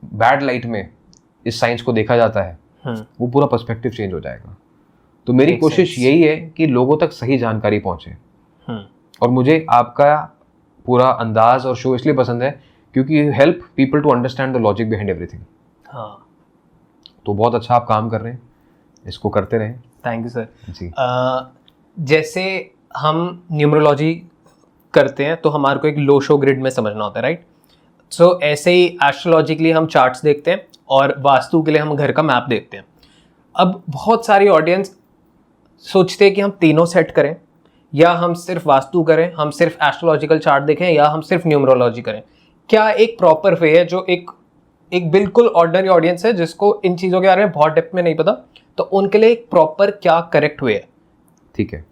[SPEAKER 1] बैड लाइट में इस साइंस को देखा जाता है, वो पूरा पर्सपेक्टिव चेंज हो जाएगा। तो मेरी कोशिश यही है कि लोगों तक सही जानकारी पहुंचे। और मुझे आपका पूरा अंदाज और शो इसलिए पसंद है क्योंकि you help people to understand the logic behind everything.
[SPEAKER 2] हाँ,
[SPEAKER 1] तो बहुत अच्छा आप काम कर रहे हैं, इसको करते रहें।
[SPEAKER 2] थैंक यू सर
[SPEAKER 1] जी।
[SPEAKER 2] जैसे हम न्यूमरोलॉजी करते हैं तो हमारे को एक लो शो ग्रिड में समझना होता है, राइट? सो ऐसे ही एस्ट्रोलॉजी के लिए हम चार्ट्स देखते हैं और वास्तु के लिए हम घर का मैप देखते हैं। अब बहुत सारी ऑडियंस सोचते हैं कि हम तीनों सेट करें, या हम सिर्फ वास्तु करें, हम सिर्फ एस्ट्रोलॉजिकल चार्ट देखें, या हम सिर्फ न्यूमरोलॉजी करें। क्या एक प्रॉपर वे है जो एक बिल्कुल ऑर्डिनरी ऑडियंस है जिसको इन चीज़ों के बारे में बहुत डेप्थ में नहीं पता, तो उनके लिए एक प्रॉपर क्या करेक्ट वे है?
[SPEAKER 1] ठीक है,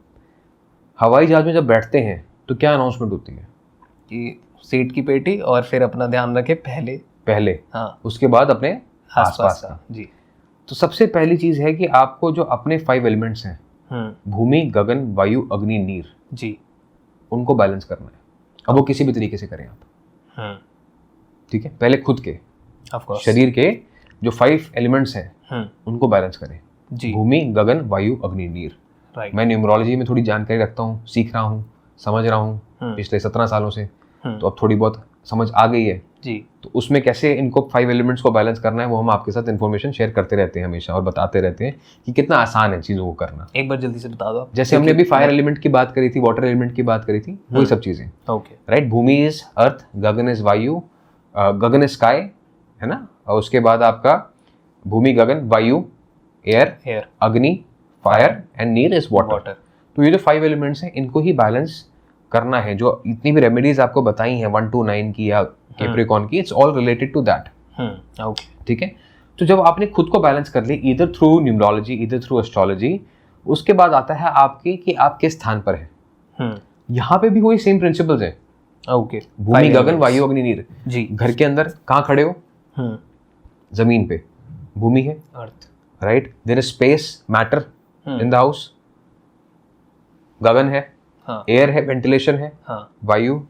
[SPEAKER 1] हवाई जहाज में जब बैठते हैं तो क्या अनाउंसमेंट होती है
[SPEAKER 2] कि सीट की पेटी और फिर अपना ध्यान रखें पहले, हाँ,
[SPEAKER 1] उसके बाद अपने आसपास का।
[SPEAKER 2] जी।
[SPEAKER 1] तो सबसे पहली चीज है कि आपको जो अपने 5 एलिमेंट्स हैं, भूमि, गगन, वायु, अग्नि, नीर,
[SPEAKER 2] जी,
[SPEAKER 1] उनको बैलेंस करना है। अब वो किसी भी तरीके से करें आप, ठीक है? पहले खुद के शरीर के जो 5 एलिमेंट्स हैं उनको बैलेंस करें
[SPEAKER 2] जी।
[SPEAKER 1] भूमि, गगन, वायु, अग्नि, नीर।
[SPEAKER 2] राइट।
[SPEAKER 1] मैं न्यूमरोलॉजी में थोड़ी जानकारी रखता हूँ, सीख रहा हूँ, समझ रहा हूँ पिछले 17 सालों से, तो अब थोड़ी बहुत समझ आ गई है
[SPEAKER 2] जी।
[SPEAKER 1] तो उसमें कैसे इनको 5 एलिमेंट्स को बैलेंस करना है वो हम आपके साथ इन्फॉर्मेशन शेयर करते रहते हैं हमेशा, और बताते रहते हैं कि कितना आसान है चीज़ों को करना।
[SPEAKER 2] एक बार जल्दी से बता दो।
[SPEAKER 1] जैसे हमने अभी फायर एलिमेंट की बात करी थी, वाटर एलिमेंट की बात करी थी, वही सब चीज़ें।
[SPEAKER 2] Okay,
[SPEAKER 1] right. भूमि इज अर्थ, गगन इज वायु, गगन इज स्काई, है ना? और उसके बाद आपका भूमि, गगन, वायु, एयर, अग्नि, फायर, एंड नीर इज वाटर। तो ये जो 5 एलिमेंट्स हैं इनको ही बैलेंस करना है। जो इतनी भी रेमेडीज आपको बताई हैं 1 to 9 की या कैप्रिकॉर्न की, it's all related to that.
[SPEAKER 2] Okay,
[SPEAKER 1] ठीक है। तो जब आपने खुद को बैलेंस कर ली either through numerology, either through astrology, उसके बाद आता है आपकी कि आप किस स्थान पर है। यहाँ पे भी वही सेम प्रिंसिपल्स है।
[SPEAKER 2] ओके,
[SPEAKER 1] भूमि, गगन, वायु, अग्नि, नीर।
[SPEAKER 2] जी।
[SPEAKER 1] घर के अंदर कहाँ खड़े हो? जमीन पे भूमि है,
[SPEAKER 2] earth,
[SPEAKER 1] right. There is space, matter in the house. गगन है, एयर है, वेंटिलेशन है। वायु,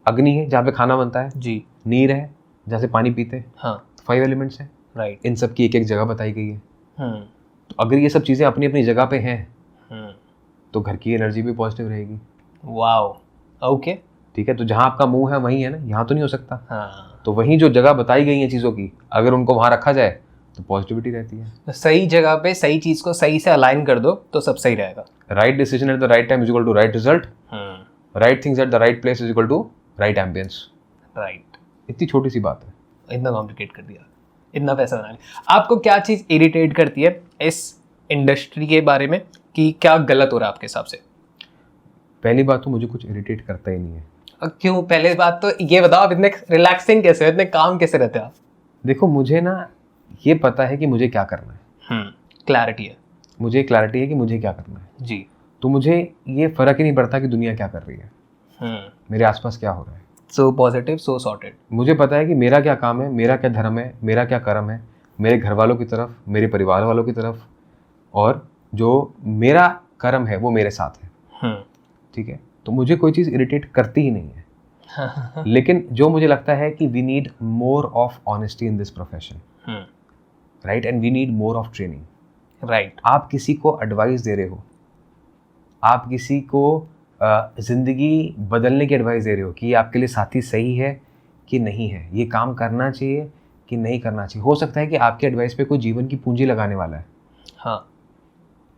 [SPEAKER 1] अग्नि है जहाँ पे खाना बनता है
[SPEAKER 2] जी।
[SPEAKER 1] नीर है जहाँ से पानी पीते हैं। 5 एलिमेंट्स हैं,
[SPEAKER 2] राइट।
[SPEAKER 1] इन सब की एक एक जगह बताई गई है। तो अगर ये सब चीज़ें अपनी अपनी जगह पे हैं तो घर की एनर्जी भी पॉजिटिव रहेगी।
[SPEAKER 2] वाओ, ओके,
[SPEAKER 1] ठीक है। तो जहाँ आपका मुंह है वहीं है ना, यहाँ तो नहीं हो सकता। तो वहीं जो जगह बताई गई है चीज़ों की, अगर उनको वहाँ रखा जाए तो पॉजिटिविटी रहती है।
[SPEAKER 2] सही जगह पे सही चीज़ को सही से अलाइन कर दो तो सब सही रहेगा।
[SPEAKER 1] Right decision at the right time is equal to right result. Right things at the right place is equal to right ambience.
[SPEAKER 2] Right.
[SPEAKER 1] इतनी छोटी सी बात है,
[SPEAKER 2] इतना कॉम्प्लिकेट कर दिया, इतना पैसा बना लिया। आपको क्या चीज़ इरिटेट करती है इस इंडस्ट्री के बारे में कि क्या गलत हो रहा है आपके हिसाब से?
[SPEAKER 1] पहली बात तो मुझे कुछ इरिटेट करता ही नहीं है।
[SPEAKER 2] क्यों? पहले बात तो ये बताओ, आप इतने रिलैक्सिंग कैसे हो, इतने काम कैसे रहते हो आप?
[SPEAKER 1] देखो, मुझे ना ये पता है कि मुझे क्या करना है।
[SPEAKER 2] क्लैरिटी है,
[SPEAKER 1] मुझे क्लैरिटी है कि मुझे क्या करना है
[SPEAKER 2] जी।
[SPEAKER 1] तो मुझे ये फर्क ही नहीं पड़ता कि दुनिया क्या कर रही है, मेरे आसपास क्या हो रहा है।
[SPEAKER 2] सो पॉजिटिव, सो सॉर्टेड।
[SPEAKER 1] मुझे पता है कि मेरा क्या काम है, मेरा क्या धर्म है, मेरा क्या कर्म है, मेरे घर वालों की तरफ, मेरे परिवार वालों की तरफ, और जो मेरा कर्म है वो मेरे साथ है। ठीक है। तो मुझे कोई चीज़ इरिटेट करती ही नहीं है। लेकिन जो मुझे लगता है कि we need more of honesty in this profession, right, and we need more of training.
[SPEAKER 2] Right.
[SPEAKER 1] आप किसी को एडवाइस दे रहे हो, आप किसी को ज़िंदगी बदलने की एडवाइस दे रहे हो कि ये आपके लिए साथी सही है कि नहीं है, ये काम करना चाहिए कि नहीं करना चाहिए। हो सकता है कि आपके एडवाइस पे कोई जीवन की पूंजी लगाने वाला है,
[SPEAKER 2] हाँ,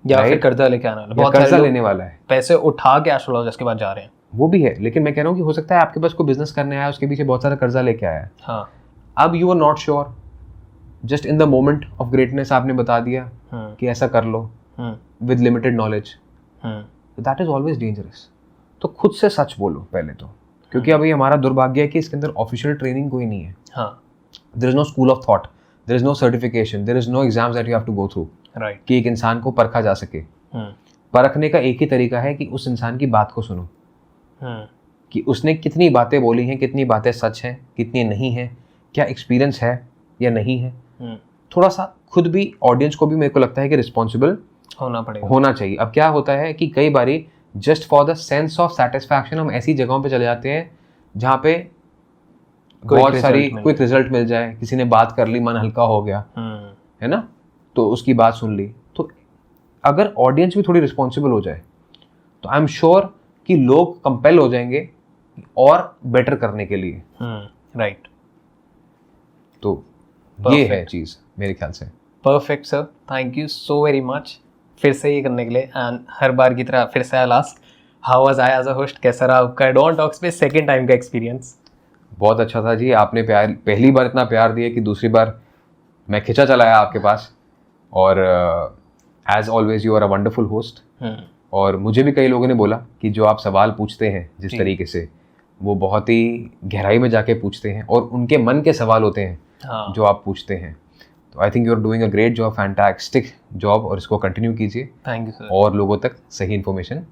[SPEAKER 2] या फिर कर्जा लेके आने वाला, बहुत
[SPEAKER 1] कर्जा लेने वाला है,
[SPEAKER 2] पैसे उठा के एस्ट्रोलॉजर्स के पास जा रहे हैं,
[SPEAKER 1] वो भी है। लेकिन मैं कह रहा हूँ कि हो सकता है आपके पास कोई बिजनेस करने आया, उसके पीछे बहुत सारा कर्जा लेके आया है।
[SPEAKER 2] हाँ।
[SPEAKER 1] अब you are not sure, just in the moment of greatness आपने बता दिया कि ऐसा कर लो with limited knowledge, that is always dangerous. तो खुद से सच बोलो पहले तो, क्योंकि अभी हमारा दुर्भाग्य है कि इसके अंदर ऑफिशियल ट्रेनिंग कोई नहीं है। There is no school of thought, there is no certification, there is no exams that you have to go through,
[SPEAKER 2] right,
[SPEAKER 1] कि एक इंसान को परखा जा सके। परखने का एक ही तरीका है कि उस इंसान की बात को सुनो, कि उसने कितनी बातें बोली हैं, कितनी बातें सच हैं, कितनी नहीं है, क्या एक्सपीरियंस है या नहीं है। थोड़ा सा खुद भी, ऑडियंस को भी मेरे को लगता है कि रिस्पॉन्सिबल होना चाहिए। अब क्या होता है कि कई बारी just for the sense of satisfaction हम ऐसी जगहों पे चले जाते हैं जहाँ पे बहुत सारी क्विक रिजल्ट मिल जाए, किसी ने बात कर ली, मन हल्का हो गया, है ना, तो उसकी बात सुन ली। तो अगर ऑडियंस भी थोड़ी रिस्पॉन्सिबल हो जाए तो आई एम श्योर कि लोग कंपेल हो जाएंगे और बेटर करने के लिए।
[SPEAKER 2] राइट।
[SPEAKER 1] तो ये है चीज़ मेरे ख्याल से।
[SPEAKER 2] Perfect sir, thank you so very much फिर से ये करने के लिए। एंड हर बार की तरह फिर से आई last, how was I as a host, कैसा रहा आपका डॉन टॉक्स पे सेकंड टाइम का एक्सपीरियंस?
[SPEAKER 1] बहुत अच्छा था जी, आपने प्यार, पहली बार इतना प्यार दिया कि दूसरी बार मैं खिंचा चला आया आपके पास। और as always you are a wonderful host. और मुझे भी कई लोगों ने बोला कि जो आप सवाल पूछते हैं जिस तरीके से, वो बहुत ही गहराई में जाके पूछते हैं और उनके मन के सवाल होते हैं जो आप पूछते हैं। तो I think you are doing a great job, fantastic job, और इसको कंटिन्यू कीजिए।
[SPEAKER 2] Thank you sir.
[SPEAKER 1] और लोगों तक सही इन्फॉर्मेशन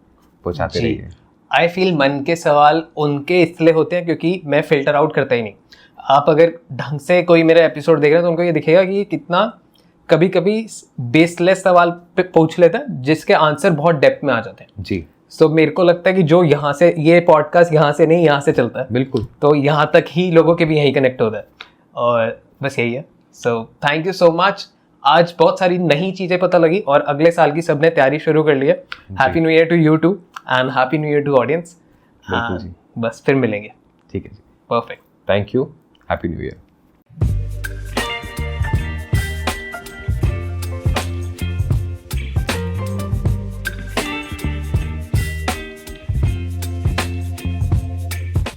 [SPEAKER 1] पहुंचाते रहिए।
[SPEAKER 2] आई फील मन के सवाल उनके इसलिए होते हैं क्योंकि मैं फिल्टर आउट करता ही नहीं। आप अगर ढंग से कोई मेरा एपिसोड देख रहे हैं तो उनको ये दिखेगा कि कितना कभी कभी बेसलेस सवाल पूछ लेता है जिसके आंसर बहुत डेप्थ में आ जाते हैं
[SPEAKER 1] जी।
[SPEAKER 2] सो मेरे को लगता है कि जो यहाँ से ये पॉडकास्ट यहाँ से नहीं, यहाँ से चलता है,
[SPEAKER 1] बिल्कुल,
[SPEAKER 2] तो यहाँ तक ही लोगों के भी यही कनेक्ट होता है। और बस यही है। So thank you so much. आज बहुत सारी नई चीज़ें पता लगी और अगले साल की सबने तैयारी शुरू कर ली है। Happy new year to you too and happy new year to audience.
[SPEAKER 1] बिल्कुल जी।
[SPEAKER 2] बस फिर मिलेंगे।
[SPEAKER 1] ठीक है जी,
[SPEAKER 2] perfect.
[SPEAKER 1] Thank you, happy new year.